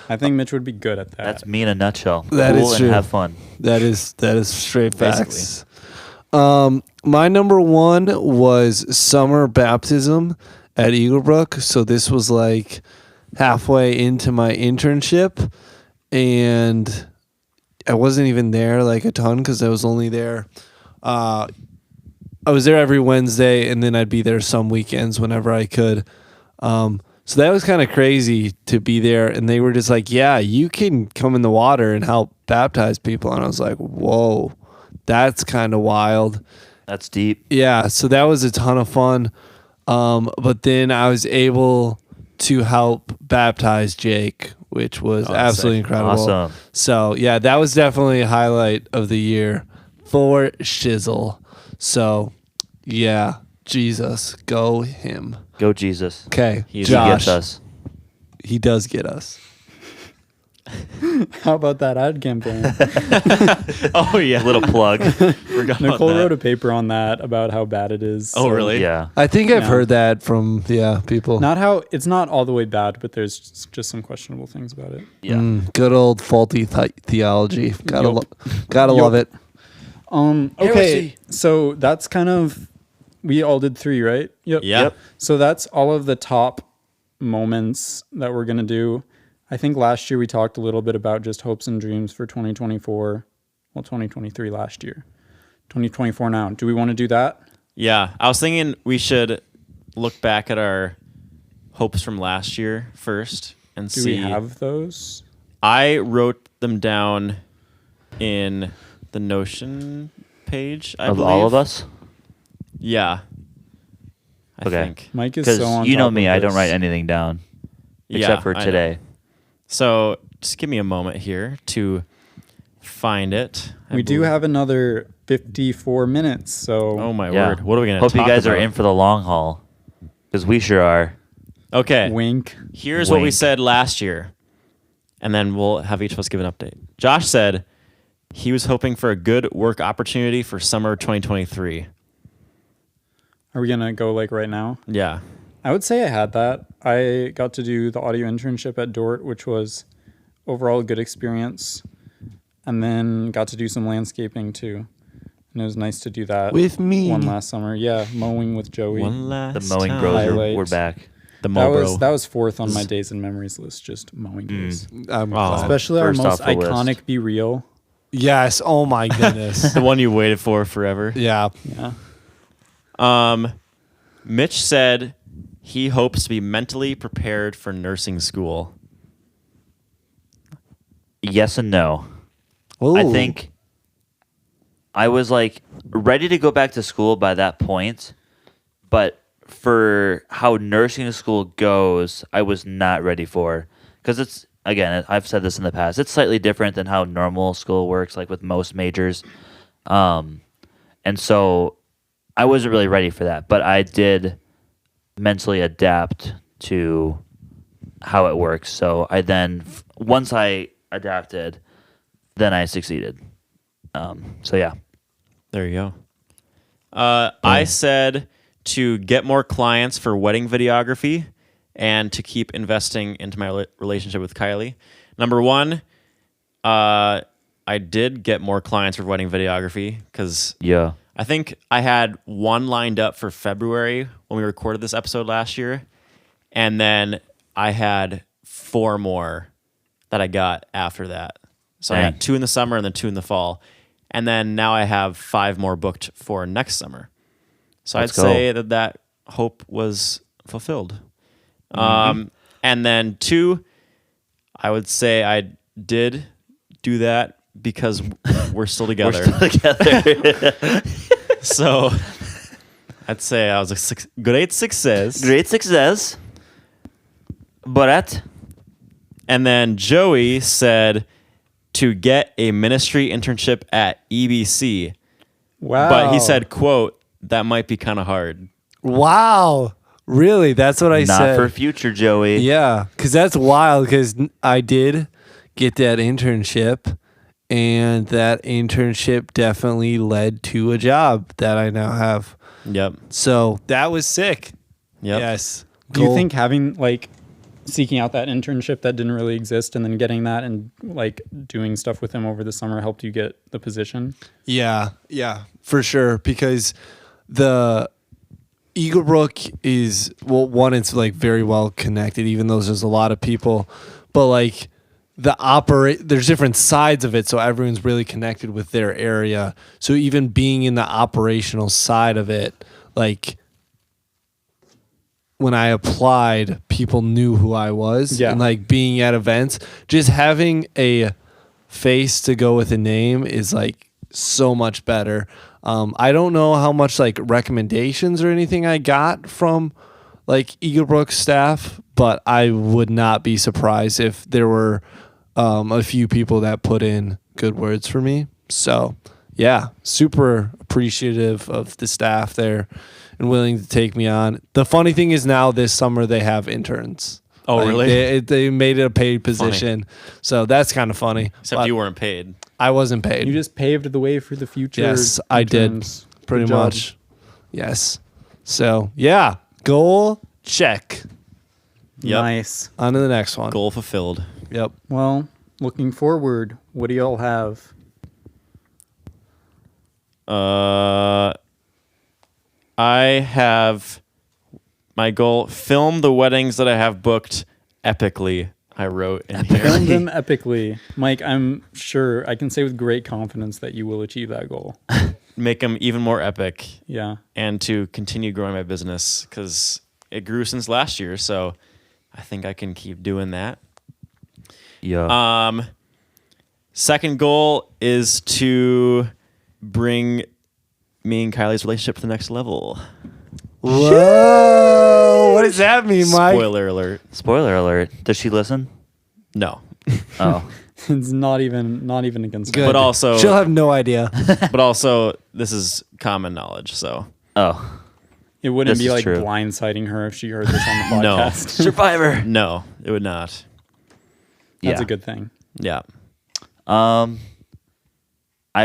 I think Mitch would be good at that. That's me in a nutshell. That cool is and true. have fun. That is straight Basically. facts. My number one was summer baptism at Eaglebrook. So this was like halfway into my internship, and I wasn't even there like a ton because I was only there. I was there every Wednesday, and then I'd be there some weekends whenever I could. So that was kind of crazy to be there. And they were just like, yeah, you can come in the water and help baptize people. And I was like, whoa, that's kind of wild. That's deep. Yeah, so that was a ton of fun. But then I was able to help baptize Jake, which was absolutely sick. incredible. Awesome. So, yeah, that was definitely a highlight of the year for shizzle. So, yeah, Jesus, go him. Go Jesus. Okay, He He Josh, gets us. he does get us. How about that ad campaign? Oh yeah, Little plug. Forgot about Nicole that. wrote a paper on that about how bad it is. Oh, really? Yeah. I think I've Yeah. heard that from people. Not how it's not all the way bad, but there's just some questionable things about it. Yeah. Good old faulty theology. Gotta Yup. gotta Yup. love it. Okay, Heresy. so that's kind of we all did 3, right? Yep. Yeah. Yep. So that's all of the top moments that we're gonna do. I think last year we talked a little bit about just hopes and dreams for 2024. Well, 2023 last year. 2024 now. Do we want to do that? Yeah, I was thinking we should look back at our hopes from last year first and Do see. we have those? I wrote them down in the Notion page. I Of believe. all of us? Yeah. I Okay. think. Mike is Because so on you know top me, of I don't this. write anything down. Except for I know. today. So just give me a moment here to find it. I We do believe- have another 54 minutes, so Oh my Yeah. word! What are we gonna? Hope you talk guys are about? in for the long haul. Because we sure are. Okay. wink. Here's what we Wink. said last year, and then we'll have each of us give an update. Josh said he was hoping for a good work opportunity for summer 2023. Are we gonna go like right now? Yeah. I would say I had that. I got to do the audio internship at Dort, which was overall a good experience, and then got to do some landscaping too. And it was nice to do that With me. one last summer. Yeah, mowing with Joey. One last The mowing time. bros Highlight. we're back. The that mow was bro. that was 4th on my days and memories list. Just mowing days, I'm Oh. glad. especially our First most off the list. iconic "Be Real." Yes. Oh my goodness. the one you waited for forever. Yeah. Yeah, Mitch said he hopes to be mentally prepared for nursing school. Yes and no. I Ooh. think I was like ready to go back to school by that point, but for how nursing school goes, I was not ready for, because it's, again, I've said this in the past, it's slightly different than how normal school works, like with most majors, and so I wasn't really ready for that, but I did mentally adapt to how it works. So I then, once I adapted, then I succeeded. So yeah. There you go. I said to get more clients for wedding videography and to keep investing into my relationship with Kylie. Number one, I did get more clients for wedding videography because Yeah. I think I had one lined up for February when we recorded this episode last year. And then I had 4 more that I got after that. So I Dang. got 2 in the summer and then 2 in the fall. And then now I have 5 more booked for next summer. So Let's I'd go. say that hope was fulfilled. And then 2, I would say I did do that because we're still together. We're still together. So I'd say I was a great success. Great success. But And then Joey said to get a ministry internship at EBC. wow. But he said, quote, that might be kind of hard. Wow. Really? That's what I not said. for future, Joey. Yeah, because that's wild. Because I did get that internship, and that internship definitely led to a job that I now have. Yep. So that was sick. Yep. Yes. Do you Cool. think having like seeking out that internship that didn't really exist and then getting that and like doing stuff with him over the summer helped you get the position? Yeah, for sure. Because the Eagle Brook is, well, one, it's like very well connected, even though there's a lot of people, but like there's different sides of it, so everyone's really connected with their area. So even being in the operational side of it, like when I applied, people knew who I was. Yeah. And like being at events, just having a face to go with a name is like so much better. I don't know how much like recommendations or anything I got from like Eagle Brook staff, but I would not be surprised if there were a few people that put in good words for me. So yeah, super appreciative of the staff there and willing to take me on. The funny thing is now this summer they have interns. Oh, Like, really? They made it a paid position, so that's kind of funny. Except But you weren't paid. I wasn't paid. You just paved the way for the future. Yes, I did. interns. Pretty Good job. much. Yes. So yeah, goal check. Yep. Nice. On to the next one. Goal fulfilled. Yep. Well, looking forward, what do y'all have? I have my goal: film the weddings that I have booked epically. I wrote in Film here. them epically. Mike, I'm sure I can say with great confidence that you will achieve that goal. Make them even more epic, Yeah. and to continue growing my business because it grew since last year. So I think I can keep doing that. Yeah. Second goal is to bring me and Kylie's relationship to the next level. Whoa! What does that mean, Mike? Spoiler alert. Spoiler alert. Does she listen? No. Oh. It's not even a concern. Good. But also, She'll have no idea. this is common knowledge. So Oh. It wouldn't This be is like true. blindsiding her if she heard this on the No. podcast. Survivor. no, it would not. That's Yeah. a good thing. Yeah. I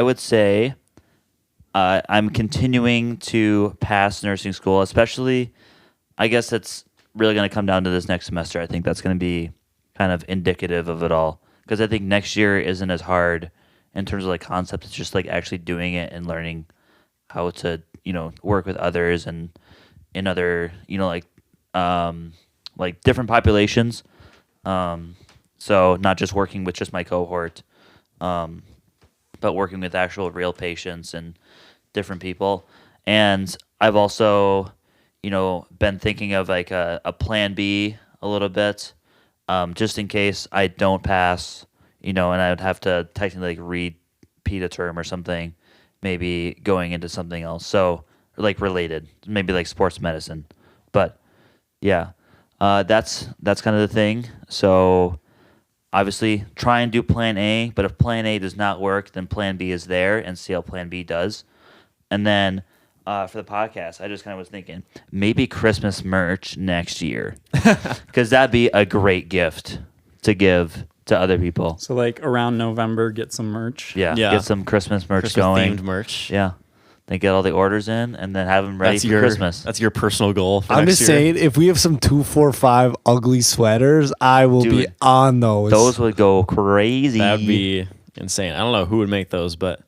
would say I'm continuing to pass nursing school, especially, I guess it's really going to come down to this next semester. I think that's going to be kind of indicative of it all. Because I think next year isn't as hard in terms of like concepts. It's just like actually doing it and learning how to, work with others and in other, like different populations. So not just working with just my cohort, but working with actual real patients and different people. And I've also, been thinking of like a plan B a little bit, just in case I don't pass, and I would have to technically like repeat a term or something, maybe going into something else. So like related, maybe like sports medicine. But yeah, that's kind of the thing. So obviously try and do plan A, but if plan A does not work, then plan B is there and see how plan B does. And then for the podcast, I just kind of was thinking maybe Christmas merch next year because that'd be a great gift to give to other people. So like around November, get some merch. Yeah, Yeah. get some Christmas merch Christmas going. themed merch. Yeah, then get all the orders in and then have them ready for your Christmas. That's your personal goal. For I'm next just year. saying, if we have some 245 ugly sweaters, I will be Dude, on those. Those would go crazy. That would be insane. I don't know who would make those, but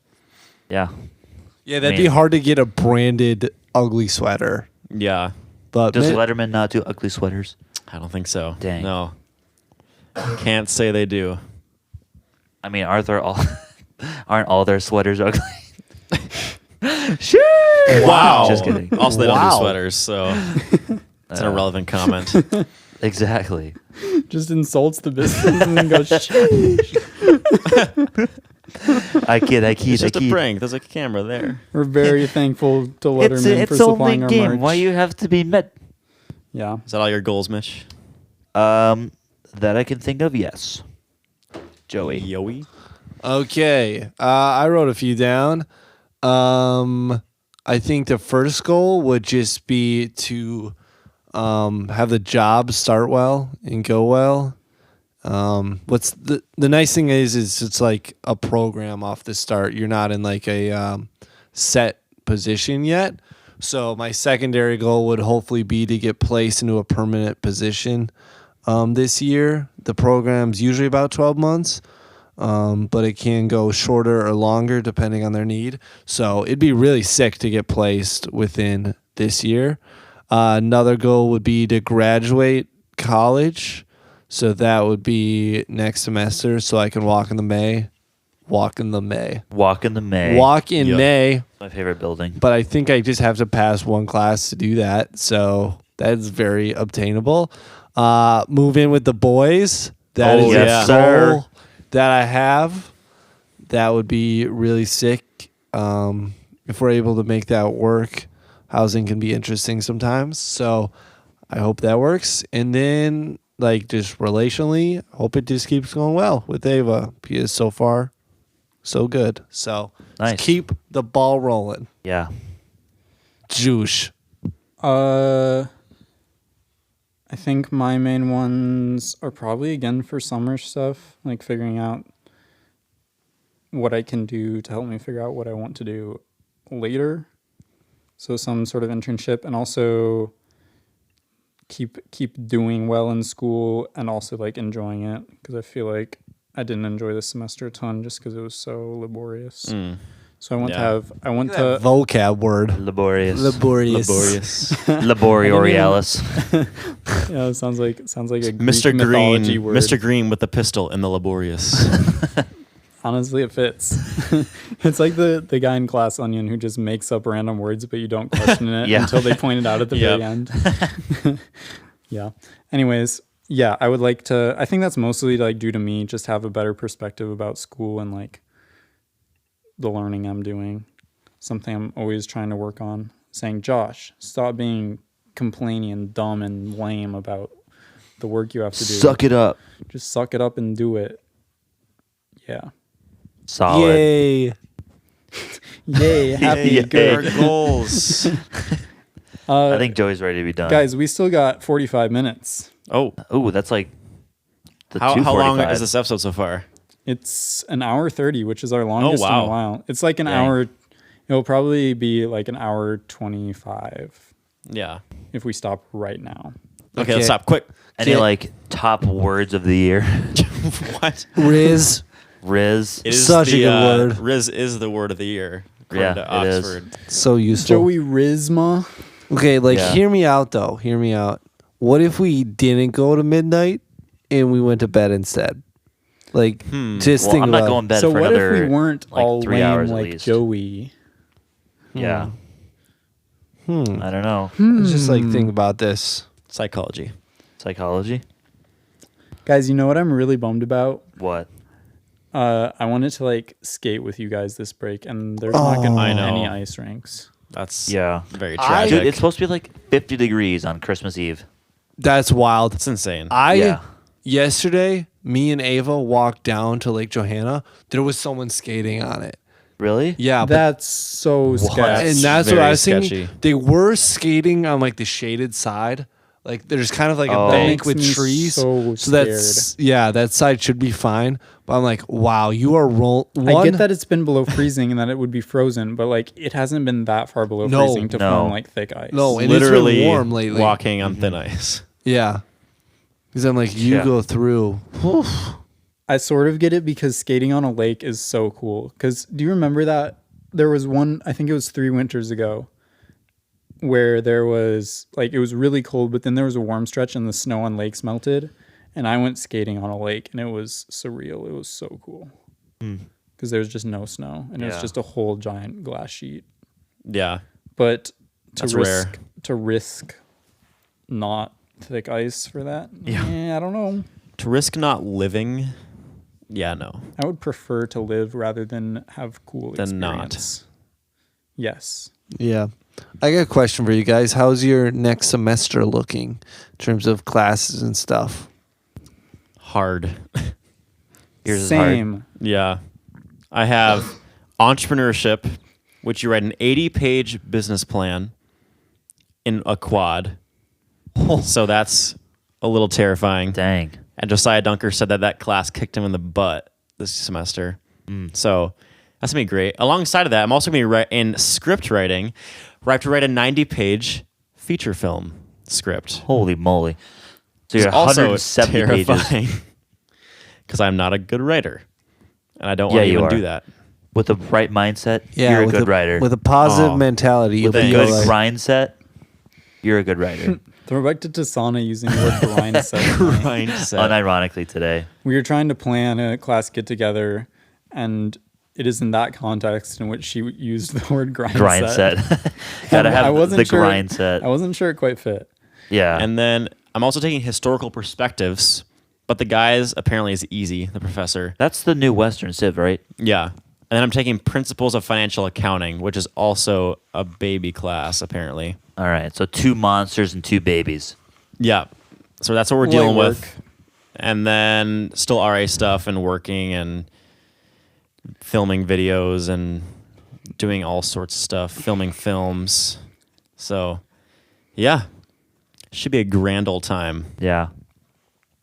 Yeah. Yeah, that'd Man. be hard to get a branded ugly sweater. yeah, But Does man, Letterman not do ugly sweaters? I don't think so. Dang. No, can't say they do. I mean, aren't all their sweaters ugly? Wow. Just kidding. Also, they don't Wow. do sweaters, so it's an irrelevant comment. Exactly. Just insults the business and then goes, I kid. It's just a prank. There's a camera there. we're very thankful to It's Letterman for only supplying a our game. merch. Why you have to be met? Yeah. Is that all your goals, Mitch? That I can think of. Yes. Joey. Yoey. okay, I wrote a few down. I think the first goal would just be to have the job start well and go well. What's the nice thing is it's like a program off the start. You're not in like a set position yet. So my secondary goal would hopefully be to get placed into a permanent position this year. The program's usually about 12 months, but it can go shorter or longer depending on their need. So it'd be really sick to get placed within this year. Another goal would be to graduate college. So that would be next semester, so I can walk in the May. Walk in the May. Walk in the May. Walk in Yep. May. My favorite building. But I think I just have to pass one class to do that. So that's very obtainable. Move in with the boys. That Oh, is yes, a sir. goal that I have. That would be really sick. If we're able to make that work, housing can be interesting sometimes. So I hope that works. And then, like, just relationally, hope it just keeps going well with Ava. Because so far, so good. So Nice. just keep the ball rolling. Yeah. Juice. I think my main ones are probably again for summer stuff, like figuring out what I can do to help me figure out what I want to do later. So some sort of internship, and also keep doing well in school and also like enjoying it, because I feel like I didn't enjoy this semester a ton just because it was so laborious. So I want to Yeah. have vocab word. Laborious. Laborious. Laborialis. Yeah, it sounds like a Mr. Greek Green. mythology word. Mr. Green with the pistol in the laborious. Honestly, it fits. It's like the guy in Glass Onion who just makes up random words, but you don't question it Yeah. until they point it out at the very end. Yeah. Anyways, yeah, I would like to. I think that's mostly like due to me just have a better perspective about school and like the learning I'm doing. Something I'm always trying to work on. Saying, Josh, stop being complaining and dumb and lame about the work you have to do. Suck it up. Just suck it up and do it. Yeah. Solid. Yay. Yay, happy, Yay. good. Our goals. I think Joey's ready to be done. Guys, we still got 45 minutes. Oh, Ooh, that's like the how long 2:45. is this episode so far? It's an hour 30, which is our longest in wow. a while. It's like an Dang. hour. It'll probably be like an hour 25 Yeah. if we stop right now. Okay, let's stop. Quick. Any like top words of the year? What? Riz. Riz. It is Such a the, good word. Riz is the word of the year. Yeah, according to it is. Oxford. So useful. Joey Rizma. Okay, like Yeah. hear me out though. Hear me out. What if we didn't go to midnight and we went to bed instead? Like just Well, think I'm about not going to bed So for what another if we weren't like all 3 lame hours at like least. Joey? Yeah. I don't know. Just like think about this. Psychology. Psychology? Guys, you know what I'm really bummed about? What? I wanted to like skate with you guys this break, and there's not going to I be know. any ice rinks. That's Yeah. very I- tragic. Dude, it's supposed to be like 50 degrees on Christmas Eve. That's wild. It's insane. Yeah. Yesterday, me and Ava walked down to Lake Johanna. There was someone skating on it. Really? Yeah, but That's so sketchy. and that's what very I was thinking. sketchy. They were skating on like the shaded side. Like there's kind of like Oh. a That bank makes with me trees. so that's that side should be fine. But I'm like, wow, you are I get that it's been below freezing and that it would be frozen, but like it hasn't been that far below No. freezing to No. form like thick ice. No, and Literally it's been warm lately. walking on thin ice. Yeah, because I'm like, you Yeah. go through. I sort of get it because skating on a lake is so cool. Because do you remember that there was one? I think it was 3 winters ago, where there was like it was really cold, but then there was a warm stretch and the snow on lakes melted, and I went skating on a lake and it was surreal. It was so cool because there was just no snow and it was Yeah. just a whole giant glass sheet. Yeah. But That's rare. to risk not thick ice for that, yeah, I don't know. To risk not living, yeah, no. I would prefer to live rather than have cool Than not. experience. Yes. Yeah, I got a question for you guys. How's your next semester looking in terms of classes and stuff? Hard. Yours is hard. Same. Yeah. I have entrepreneurship, which you write an 80-page business plan in a quad. So that's a little terrifying. Dang. And Josiah Dunker said that class kicked him in the butt this semester. So that's going to be great. Alongside of that, I'm also going to be in script writing, where I have to write a 90-page feature film script. Holy moly. So you're It's also 170 pages. terrifying because I'm not a good writer. And I don't want to you even are. do that. With the right mindset, Yeah, you're a with good writer. With a positive Aw. mentality, you'll With a be good all right. grind set, you're a good writer. Throw back to Tasana using the word grind set. Mindset. Unironically today. We were trying to plan a class get together, and it is in that context in which she used the word grind, Grind set. Gotta I have wasn't the sure- grind set. I wasn't sure it quite fit. Yeah. And then I'm also taking historical perspectives, but the guy's apparently is easy, the professor. That's the new Western Civ, right? Yeah. And then I'm taking principles of financial accounting, which is also a baby class, apparently. All right. So 2 monsters and 2 babies. Yeah. So that's what we're Light dealing work. with. And then still RA stuff and working and filming videos and doing all sorts of stuff, filming films. So, yeah. Should be a grand old time. Yeah.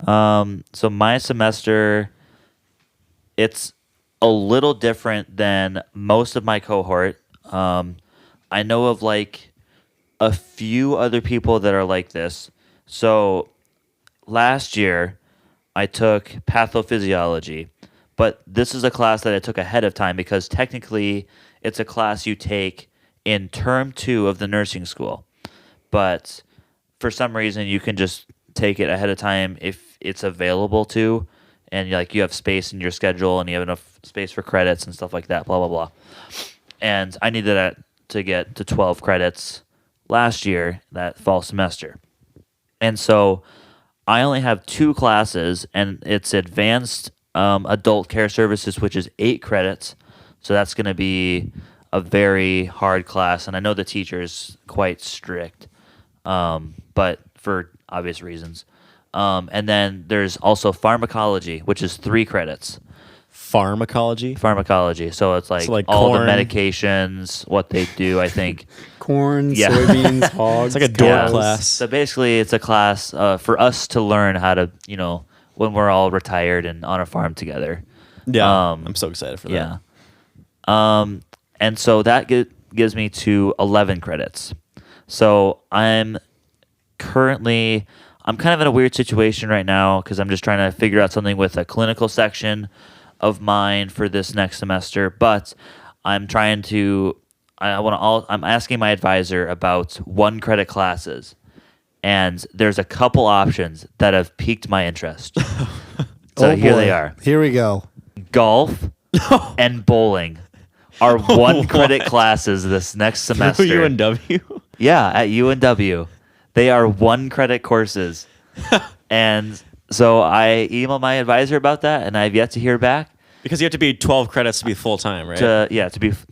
So my semester, it's a little different than most of my cohort. I know of like a few other people that are like this. So last year, I took pathophysiology, but this is a class that I took ahead of time because technically it's a class you take in term 2 of the nursing school. But for some reason, you can just take it ahead of time if it's available to, and you have space in your schedule and you have enough space for credits and stuff like that, blah, blah, blah. And I needed that to get to 12 credits last year, that fall semester. And so I only have 2 classes, and it's advanced adult care services, which is 8 credits. So that's going to be a very hard class, and I know the teacher is quite strict, but for obvious reasons. And then there's also pharmacology, which is 3 credits. Pharmacology. So it's like, like all corn. the medications, what they do, I think. Corn, Yeah. soybeans, hogs. It's like a dork Yeah. class. So basically, it's a class for us to learn how to, when we're all retired and on a farm together. Yeah, I'm so excited for that. Yeah. And so that gives me to 11 credits. So I'm kind of in a weird situation right now because I'm just trying to figure out something with a clinical section of mine for this next semester. But I'm I'm asking my advisor about 1 credit classes, and there's a couple options that have piqued my interest. So here they are. Here we go. Golf and bowling are 1 credit classes this next semester. UNW. Yeah, at UNW. They are 1 credit courses. And so I emailed my advisor about that, and I've yet to hear back. Because you have to be 12 credits to be full time, right? To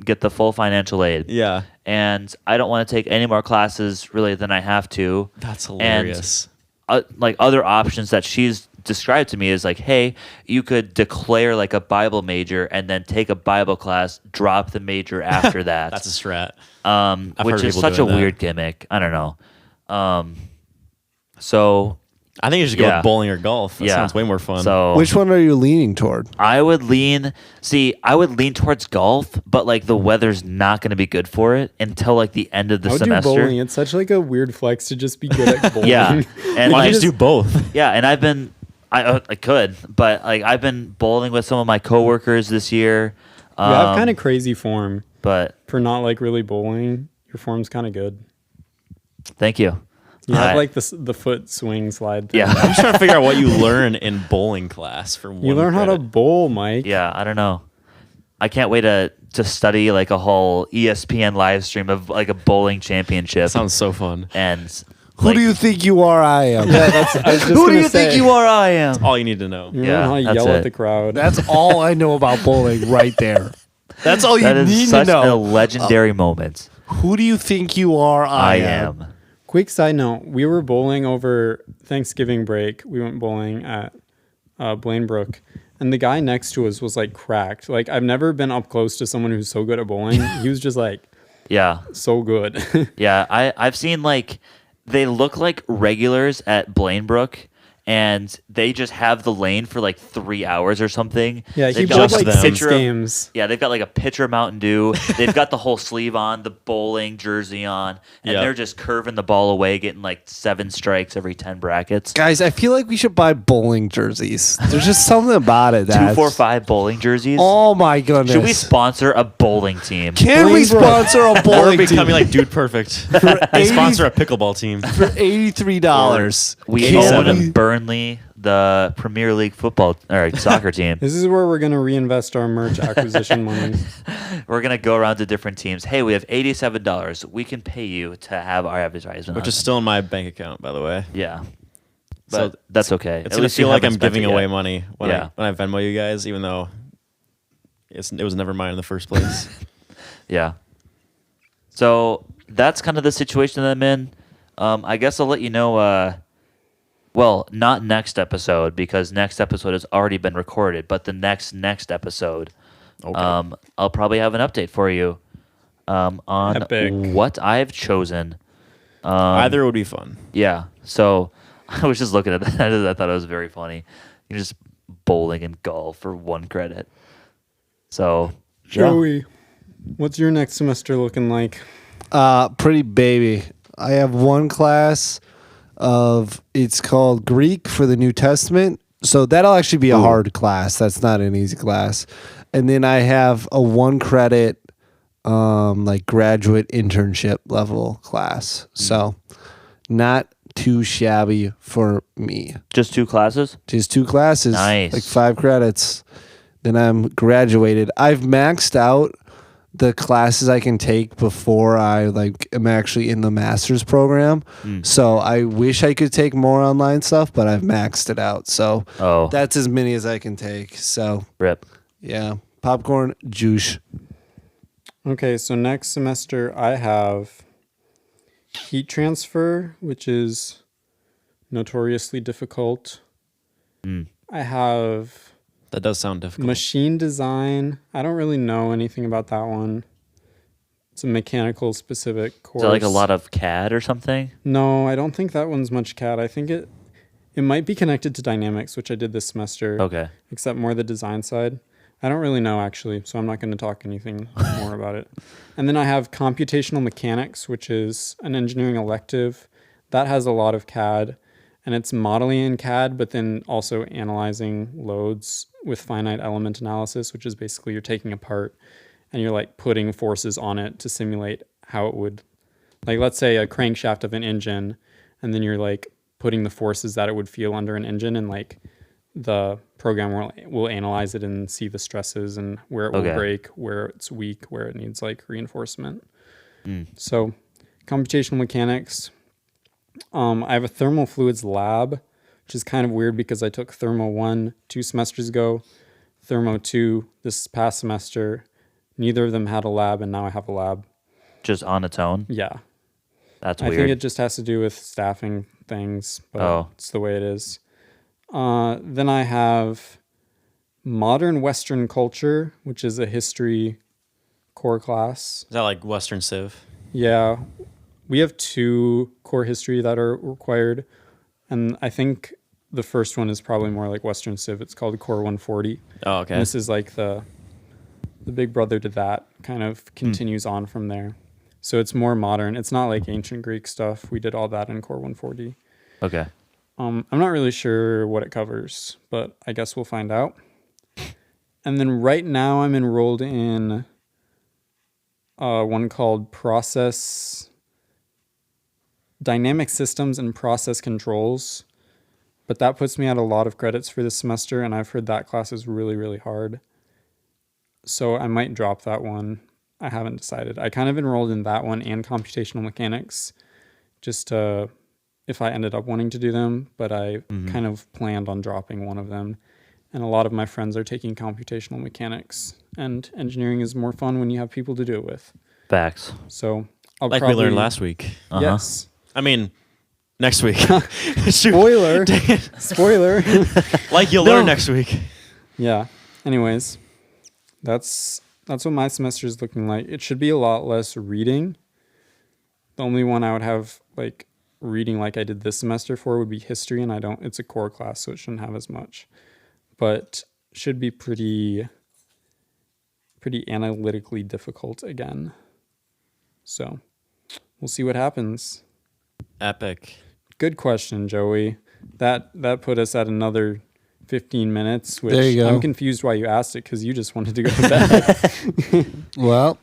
get the full financial aid. Yeah. And I don't want to take any more classes really than I have to. That's hilarious. And like other options that she's described to me is like, hey, you could declare like a Bible major and then take a Bible class, drop the major after that. That's a strat. Which heard is people such a doing that. weird gimmick. I don't know. So I think you should go Yeah. with bowling or golf. That Yeah. sounds way more fun. So Which one are you leaning toward? I would lean towards golf, but like the weather's not going to be good for it until like the end of the I would do semester. bowling. It's such like a weird flex to just be good at bowling. Yeah, and why like, don't you just do both? yeah, and I could, but like I've been bowling with some of my coworkers this year. You have kind of crazy form But for not like really bowling. Your form's kind of good. thank you. You have I- like the foot swing slide thing. Yeah, I'm just trying to figure out what you learn in bowling class for 1 You learn how to credit. bowl, Mike. yeah. I don't know. I can't wait to study like a whole ESPN live stream of like a bowling championship. Sounds so fun. And Who do you think you are? I am. Yeah, that's. I was just who do gonna you think say, you are? I am. All you need to know. You Yeah, learn how to that's yell it. at the crowd. That's all I know about bowling right there. That's all you That is need to such a know. legendary moment. Who do you think you are? I am. Quick side note: we were bowling over Thanksgiving break. We went bowling at Blainebrook, and the guy next to us was like cracked. Like I've never been up close to someone who's so good at bowling. He was just like Yeah. so good. Yeah, I've seen like they look like regulars at Blainebrook, and they just have the lane for like 3 hours or something. Yeah, he They've bowled got like a 6 pitcher of- games. Yeah, they've got like a pitcher of Mountain Dew. They've got the whole sleeve on, the bowling jersey on, and Yep. they're just curving the ball away, getting like 7 strikes every 10 brackets. Guys, I feel like we should buy bowling jerseys. There's just something about it. 245 bowling jerseys. Oh my goodness. Should we sponsor a bowling team? Can we Blainebrook. sponsor a Or bowling becoming team like Dude Perfect. for They sponsor a pickleball team. for $83? We Can own we- Burnley, the Premier League football or soccer team. This is where we're gonna reinvest our merch acquisition money. We're gonna go around to different teams. Hey, we have $87. We can pay you to have our advertisement. Which on is still in my bank account, by the way. yeah, So but that's okay. It's At gonna least you feel like haven't I'm spent giving it away yet. money when Yeah. I Venmo you guys, even though it was never mine in the first place. Yeah. So that's kind of the situation that I'm in. I guess I'll let you know. Well, not next episode because next episode has already been recorded, but the next episode, Okay. I'll probably have an update for you on Epic. what I've chosen. Either would be fun. Yeah. So I was just looking at that. I thought it was very funny. You just bowling and golf for 1 credit. So, yeah. Joey, what's your next semester looking like? Pretty baby. I have one class it's called Greek for the New Testament. So that'll actually be a hard class. That's not an easy class. And then I have a 1 credit like graduate internship level class. So not too shabby for me. Just 2 classes? Just 2 classes. Nice. Like 5 credits. Then I'm graduated. I've maxed out the classes I can take before I am actually in the master's program. So I wish I could take more online stuff, but I've maxed it out. So that's as many as I can take. So rip. Yeah. Popcorn juice. Okay, so next semester I have heat transfer, which is notoriously difficult. I have That does sound difficult. machine design. I don't really know anything about that one. It's a mechanical specific course. Is that like a lot of CAD or something? No, I don't think that one's much CAD. I think it might be connected to dynamics, which I did this semester. Okay. Except more the design side. I don't really know actually, so I'm not going to talk anything more about it. And then I have computational mechanics, which is an engineering elective. That has a lot of CAD, and it's modeling in CAD, but then also analyzing loads with finite element analysis, which is basically you're taking a part and you're like putting forces on it to simulate how it would, like let's say a crankshaft of an engine, and then you're like putting the forces that it would feel under an engine, and like the program will analyze it and see the stresses and where it will break, where it's weak, where it needs like reinforcement. So computational mechanics. I have a thermal fluids lab, which is kind of weird because I took Thermo 1 2 semesters ago, Thermo 2 this past semester. Neither of them had a lab, and now I have a lab. Just on its own? Yeah. That's I weird. think it just has to do with staffing things, but it's the way it is. Then I have modern Western culture, which is a history core class. Is that like Western Civ? Yeah. We have 2 core history that are required, and I think the first one is probably more like Western Civ. It's called Core 140. Oh, okay. And this is like the big brother to that, kind of continues on from there. So it's more modern. It's not like ancient Greek stuff. We did all that in Core 140. Okay. I'm not really sure what it covers, but I guess we'll find out. And then right now I'm enrolled in one called Dynamic Systems and Process Controls. But that puts me at a lot of credits for this semester, and I've heard that class is really, really hard. So I might drop that one. I haven't decided. I kind of enrolled in that one and computational mechanics just if I ended up wanting to do them, but I kind of planned on dropping one of them. And a lot of my friends are taking computational mechanics, and engineering is more fun when you have people to do it with. Facts. So I'll Like probably, we learned last week. Yes. I mean, next week. Spoiler. Spoiler. Like you'll learn next week. Yeah. Anyways, that's what my semester is looking like. It should be a lot less reading. The only one I would have like reading like I did this semester for would be history, and it's a core class, so it shouldn't have as much. But should be pretty analytically difficult again. So we'll see what happens. Epic. Good question, Joey. That put us at another 15 minutes, which There you go. I'm confused why you asked it, because you just wanted to go to bed. Well,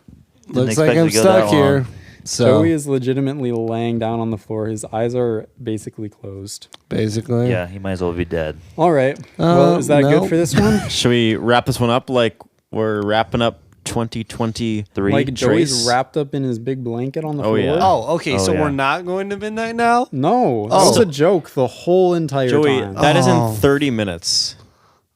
looks like expect I'm to go stuck that here. long. So Joey is legitimately laying down on the floor. His eyes are basically closed. basically, Yeah, he might as well be dead. All right. Well, is that no. good for this one? Should we wrap this one up like we're wrapping up 2023? Like Joey's Trace? wrapped up in his big blanket on the Oh, floor? yeah. Oh, okay. Oh, so yeah. we're not going to midnight now. No, that Oh. was a joke the whole entire Joey, time. that is Oh. in 30 minutes.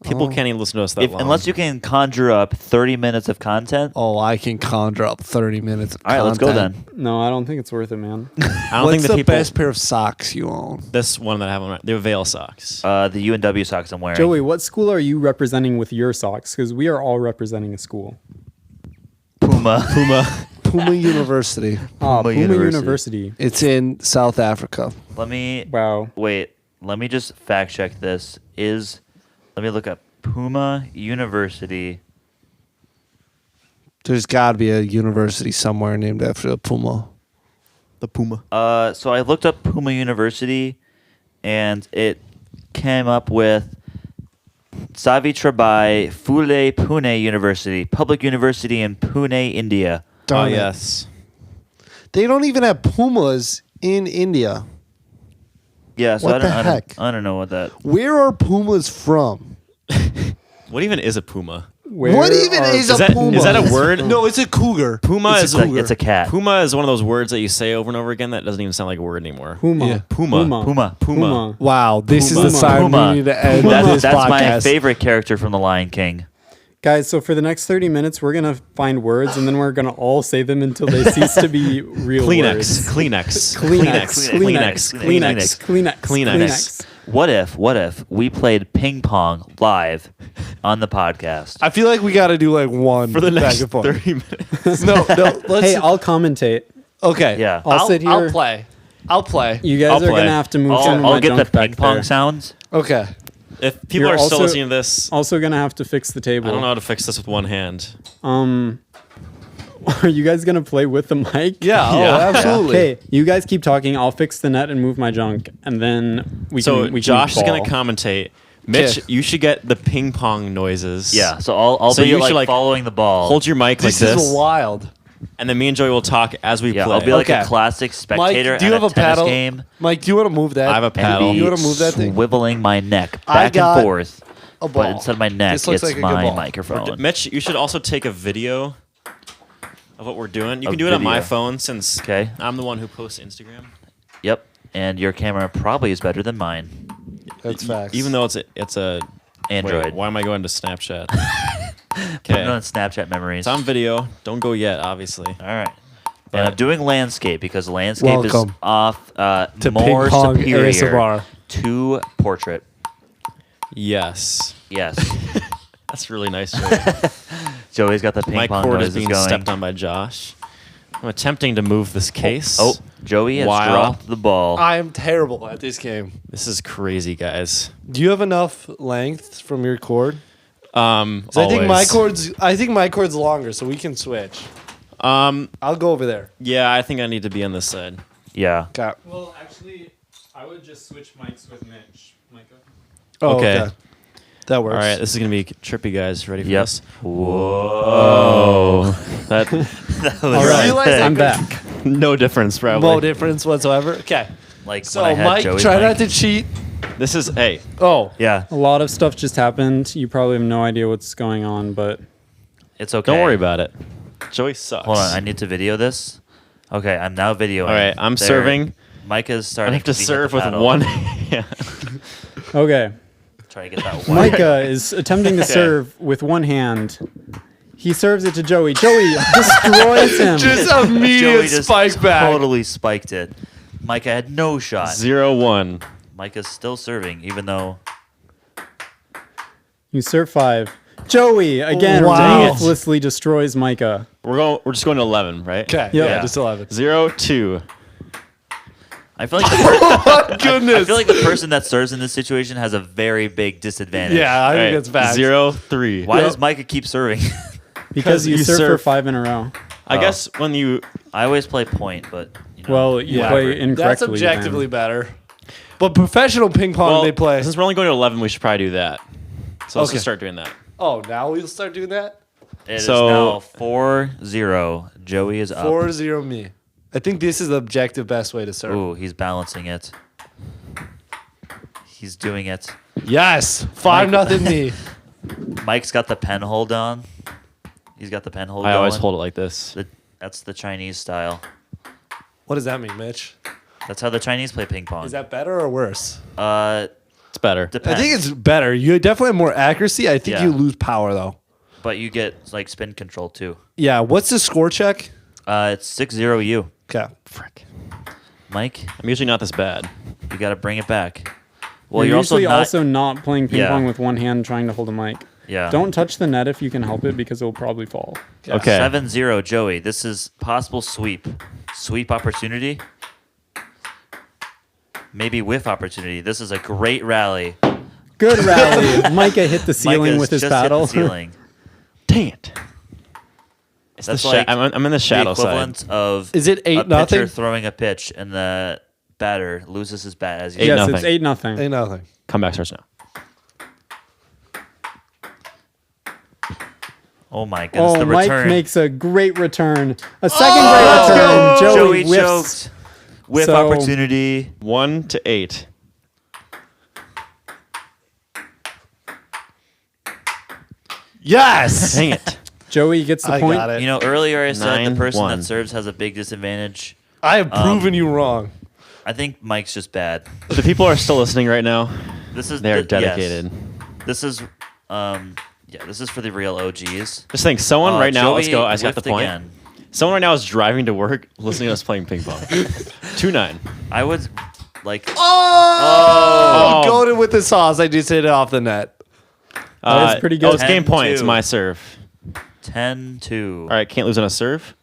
People can't even listen to us that long. Unless you can conjure up 30 minutes of content. Oh, I can conjure up 30 minutes. Of All right, let's go then. No, I don't think it's worth it, man. I don't What's think the the people. best pair of socks you own? This one that I have on, the Avail socks. The UNW socks I'm wearing. Joey, what school are you representing with your socks? Because we are all representing a school. Puma. Puma. Puma University. Puma University. University. It's in South Africa. Let me Wow. wait. Let me just fact check this. Let me look up Puma University. There's got to be a university somewhere named after a puma. The Puma. So I looked up Puma University, and it came up with Savitribai Phule Pune University, public university in Pune, India. Darn it. yes. They don't even have pumas in India. Yeah, so What the heck? I don't know what that. Where are pumas from? What even is a Puma? What even is a puma? Is that a word? No, it's a cougar. Puma It's a cat. Puma is one of those words that you say over and over again that doesn't even sound like a word anymore. Puma. Yeah. Puma. Puma. Wow, this Puma. is the sign Puma. we need to end That's this my podcast. favorite character from The Lion King. Guys, so for the next 30 minutes, we're going to find words and then we're going to all say them until they cease to be real words. Kleenex. Kleenex. What if we played ping pong live on the podcast? I feel like we got to do like one For the back next and forth. 30 minutes. No, let's. Hey, I'll commentate. Okay. Yeah. I'll sit here. I'll play. You guys I'll are going play. to have to move some of I'll my get the junk back ping pong there. sounds. Okay. If people You're are still also- listening to this, Also going to have to fix the table. I don't know how to fix this with one hand. Are you guys going to play with the mic? Yeah. Oh, Yeah. absolutely. Okay, you guys keep talking. I'll fix the net and move my junk, and then we can. Josh is ball. going to commentate. Mitch, Okay. you should get the ping pong noises. Yeah, so I'll So be you like, should, like, following the ball. Hold your mic This like is this, wild. and then me and Joey will talk as we Yeah, play. I'll be like Okay. a classic spectator Mike, do you at have a a tennis paddle? game. Mike, do you want to move that? I have a And paddle. be You wanna move that thing? Swiveling my neck I back got and forth. a ball. But instead of my neck, This looks it's like a good my ball. microphone. Mitch, you should also take a video of what we're doing. You A can do it on my video. phone since Okay. I'm the one who posts to Instagram. Yep. And your camera probably is better than mine. That's facts. Even though it's a Android. Wait, why am I going to Snapchat? Put it on Okay, Snapchat memories. it's on video. Don't go yet, obviously. All right. But- And I'm doing landscape because landscape is Welcome off to more ping pong superior ASMR. to portrait. Yes, Yes. that's really nice. Joey. Joey's got the ping My pong cord is noises being going. stepped on by Josh. I'm attempting to move this case. Oh, Joey has Wow. dropped the ball. I am terrible at this game. This is crazy, guys. Do you have enough length from your cord? 'Cause I think Always. my cord's longer, so we can switch. I'll go over there. Yeah, I think I need to be on this side. Yeah. Okay. Well, actually, I would just switch mics with Mitch. Micah. Oh, Okay. That works. All right, this is gonna be trippy, guys. Ready for Yep. this? Whoa. That All right, realize I I'm could- back. no difference, probably. No difference whatsoever. Okay. Like So, when I had Mike, Joey's try mic. not to cheat. This is hey. Oh. Yeah, A lot of stuff just happened. You probably have no idea what's going on, but it's okay. Don't worry about it. Joey sucks. Hold on, I need to video this. Okay, I'm now videoing. All right, I'm There. serving. Micah's I starting. have to be serve the with paddle. one hand. okay. Trying to get that one. Micah is attempting to serve with one hand. He serves it to Joey. Joey destroys him. Just Joey immediate just spike back. totally spiked it. Micah had no shot. 0-1. Micah's still serving, even though. You serve 5. Joey again Wow. ruthlessly destroys Micah. We're just going to 11, right? Okay. Yeah. Yeah. Just 11. 0-2. I feel like the Goodness. I feel like the person that serves in this situation has a very big disadvantage. Yeah, I think that's bad. 0-3. Why does Micah keep serving? Because you you serve for serve- 5 in a row. I guess when you I always play point, but you know, Well, you Yeah. play whatever. incorrectly. That's objectively then. better. But professional ping pong, well, they play. since we're only going to 11, we should probably do that. So let's Okay. just start doing that. Oh, now we'll start doing that? It is So- now 4-0. Joey is up. 4-0 me. I think this is the objective best way to serve. Ooh, he's balancing it. He's doing it. Yes. 5-0 me. Mike's got the pen hold on. He's got the pen hold I always going. hold it like this. That's the Chinese style. What does that mean, Mitch? That's how the Chinese play ping pong. Is that better or worse? It's better. Depends. I think it's better. You definitely have more accuracy. I think Yeah. you lose power, though. But you get like spin control too. Yeah. What's the score check? It's 6-0 you. Okay. Frick. Mike, I'm usually not this bad. you got to bring it back. Well, You're you're usually also not. not playing ping Yeah. pong with one hand trying to hold a mic. Yeah. Don't touch the net if you can help it because it will probably fall. Okay. 7-0, Joey. This is possible sweep. Sweep opportunity. Maybe whiff opportunity. This is a great rally. Good rally. Micah hit the ceiling Micah's with his just hit the paddle. ceiling. Dang it. It's That's the like I'm in the shadow the equivalent side. of Is it a 8-0? pitcher throwing a pitch and the batter loses his bat as you Eight Yes, nothing. it's 8-0. Ain't nothing. Comeback starts now. Oh my goodness, Oh, the Mike return. makes a great return. A second great return. Joey whiffs. choked. Whiff So- opportunity. 1-8. Yes. Dang it. Joey gets the I point. got it. You know, earlier I said the person 9-1. that serves has a big disadvantage. I have proven you wrong. I think Mike's just bad. The people are still listening right now. This is They're yes. dedicated. This is this is for the real OGs. Just think, someone right now, let's Joey go. I just got the whiffed point. again. Someone right now is driving to work listening to us playing ping pong. 2-9. I would like Oh, goaded with the sauce. I just hit it off the net. That was pretty good. Oh, it's game point. It's 10-2. my serve. 10-2. All right, can't lose on a serve.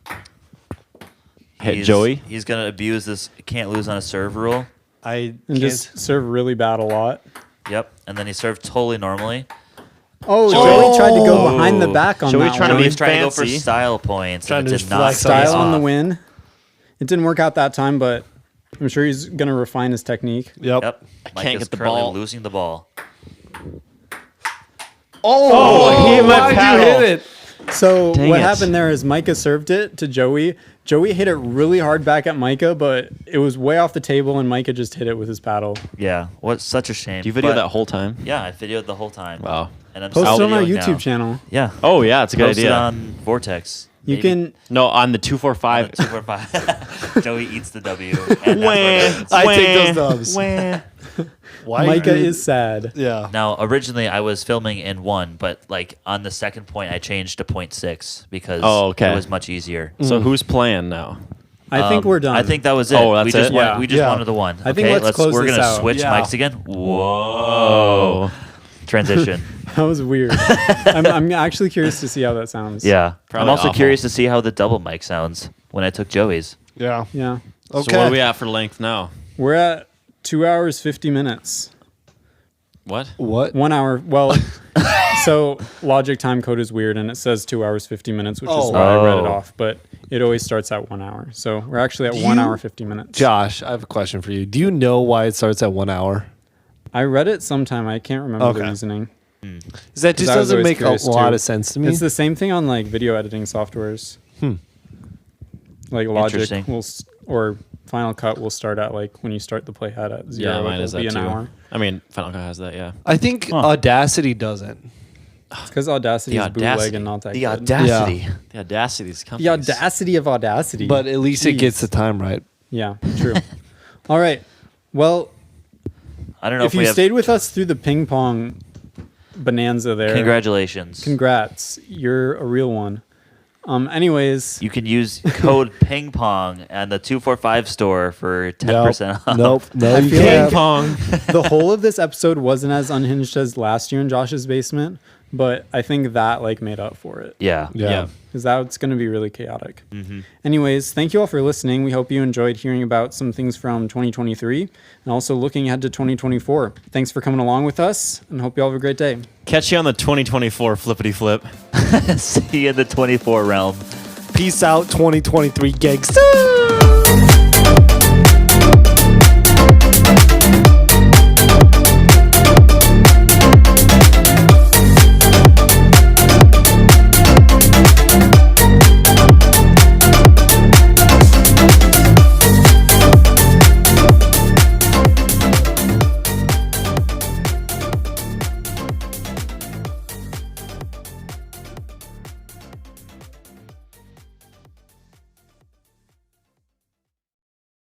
Hit He's- Joey. He's gonna abuse this can't lose on a serve rule. I And can't. just serve really bad a lot. Yep. And then he served totally normally. Oh, Joey- Joey tried to go Oh. behind the back on Joey that trying to one. be He's trying to go for fancy. style points. Trying And to it just did not flex pay Style on the off. win. It didn't work out that time, but I'm sure he's going to refine his technique. Yep. Yep. Mike can't is get the currently ball. losing the ball. Oh, he hit my why'd paddle. you hit it? So Dang what it. happened there is Micah served it to Joey. Joey hit it really hard back at Micah, but it was way off the table, and Micah just hit it with his paddle. Yeah. What such a shame. Do you video But- that whole time? Yeah, I videoed the whole time. Wow. And I'm Post still it on our videoing YouTube now. channel. Yeah. Oh, yeah, it's a good Post it idea. on Vortex. You Maybe. can. No, on the 245. 245. Joey eats the W. And that's what it is. I take those dubs. Why Micah you- is sad. Yeah. Now, originally I was filming in 1, but like on the second point I changed to 0.6 because Oh, okay. it was much easier. So who's playing now? I think we're done. I think that was it. Oh, that's we just it? Wanted, Yeah. we just Yeah. wanted the one. I think okay, let's close we're this gonna out. switch Yeah. mics again. Oh. Transition. that was weird. I'm actually curious to see how that sounds. Yeah. Probably I'm also awful. curious to see how the double mic sounds when I took Joey's. Yeah. Yeah. Okay. So what are we at for length now? We're at 2 hours 50 minutes. What? What? 1 hour. Well, so logic time code is weird, and it says 2 hours 50 minutes, which is Oh. why I read it Oh. off. But it always starts at 1 hour. So we're actually at Do 1 you- hour 50 minutes. Josh, I have a question for you. Do you know why it starts at 1 hour? I read it sometime. I can't remember the Okay. reasoning. Is that just I was doesn't always make a curious, lot too. of sense to me? It's the same thing on like video editing softwares. Like Logic Interesting. will or Final Cut will start at like when you start the playhead at 0. Yeah, mine it'll is be that an too. hour. I mean, Final Cut has that, yeah. I think Audacity doesn't. It's because Audacity The is bootleg audacity. and not that The good. audacity. The audacity of these The companies. audacity of Audacity. But at least it Jeez. gets the time right. Yeah, true. All right. Well, I don't know if if we you have. stayed with us through the ping pong bonanza there, Congratulations. congrats. You're a real one. Anyways, You can use code ping pong at the 245 store for 10% off. Nope. No, I you feel can't. like- Pong. the whole of this episode wasn't as unhinged as last year in Josh's basement, but I think that like made up for it. Yeah. Yeah. Because that's going to be really chaotic. Anyways, thank you all for listening. We hope you enjoyed hearing about some things from 2023 and also looking ahead to 2024. Thanks for coming along with us and hope you all have a great day. Catch you on the 2024 flippity flip. See you in the 24 realm. Peace out, 2023 gigs.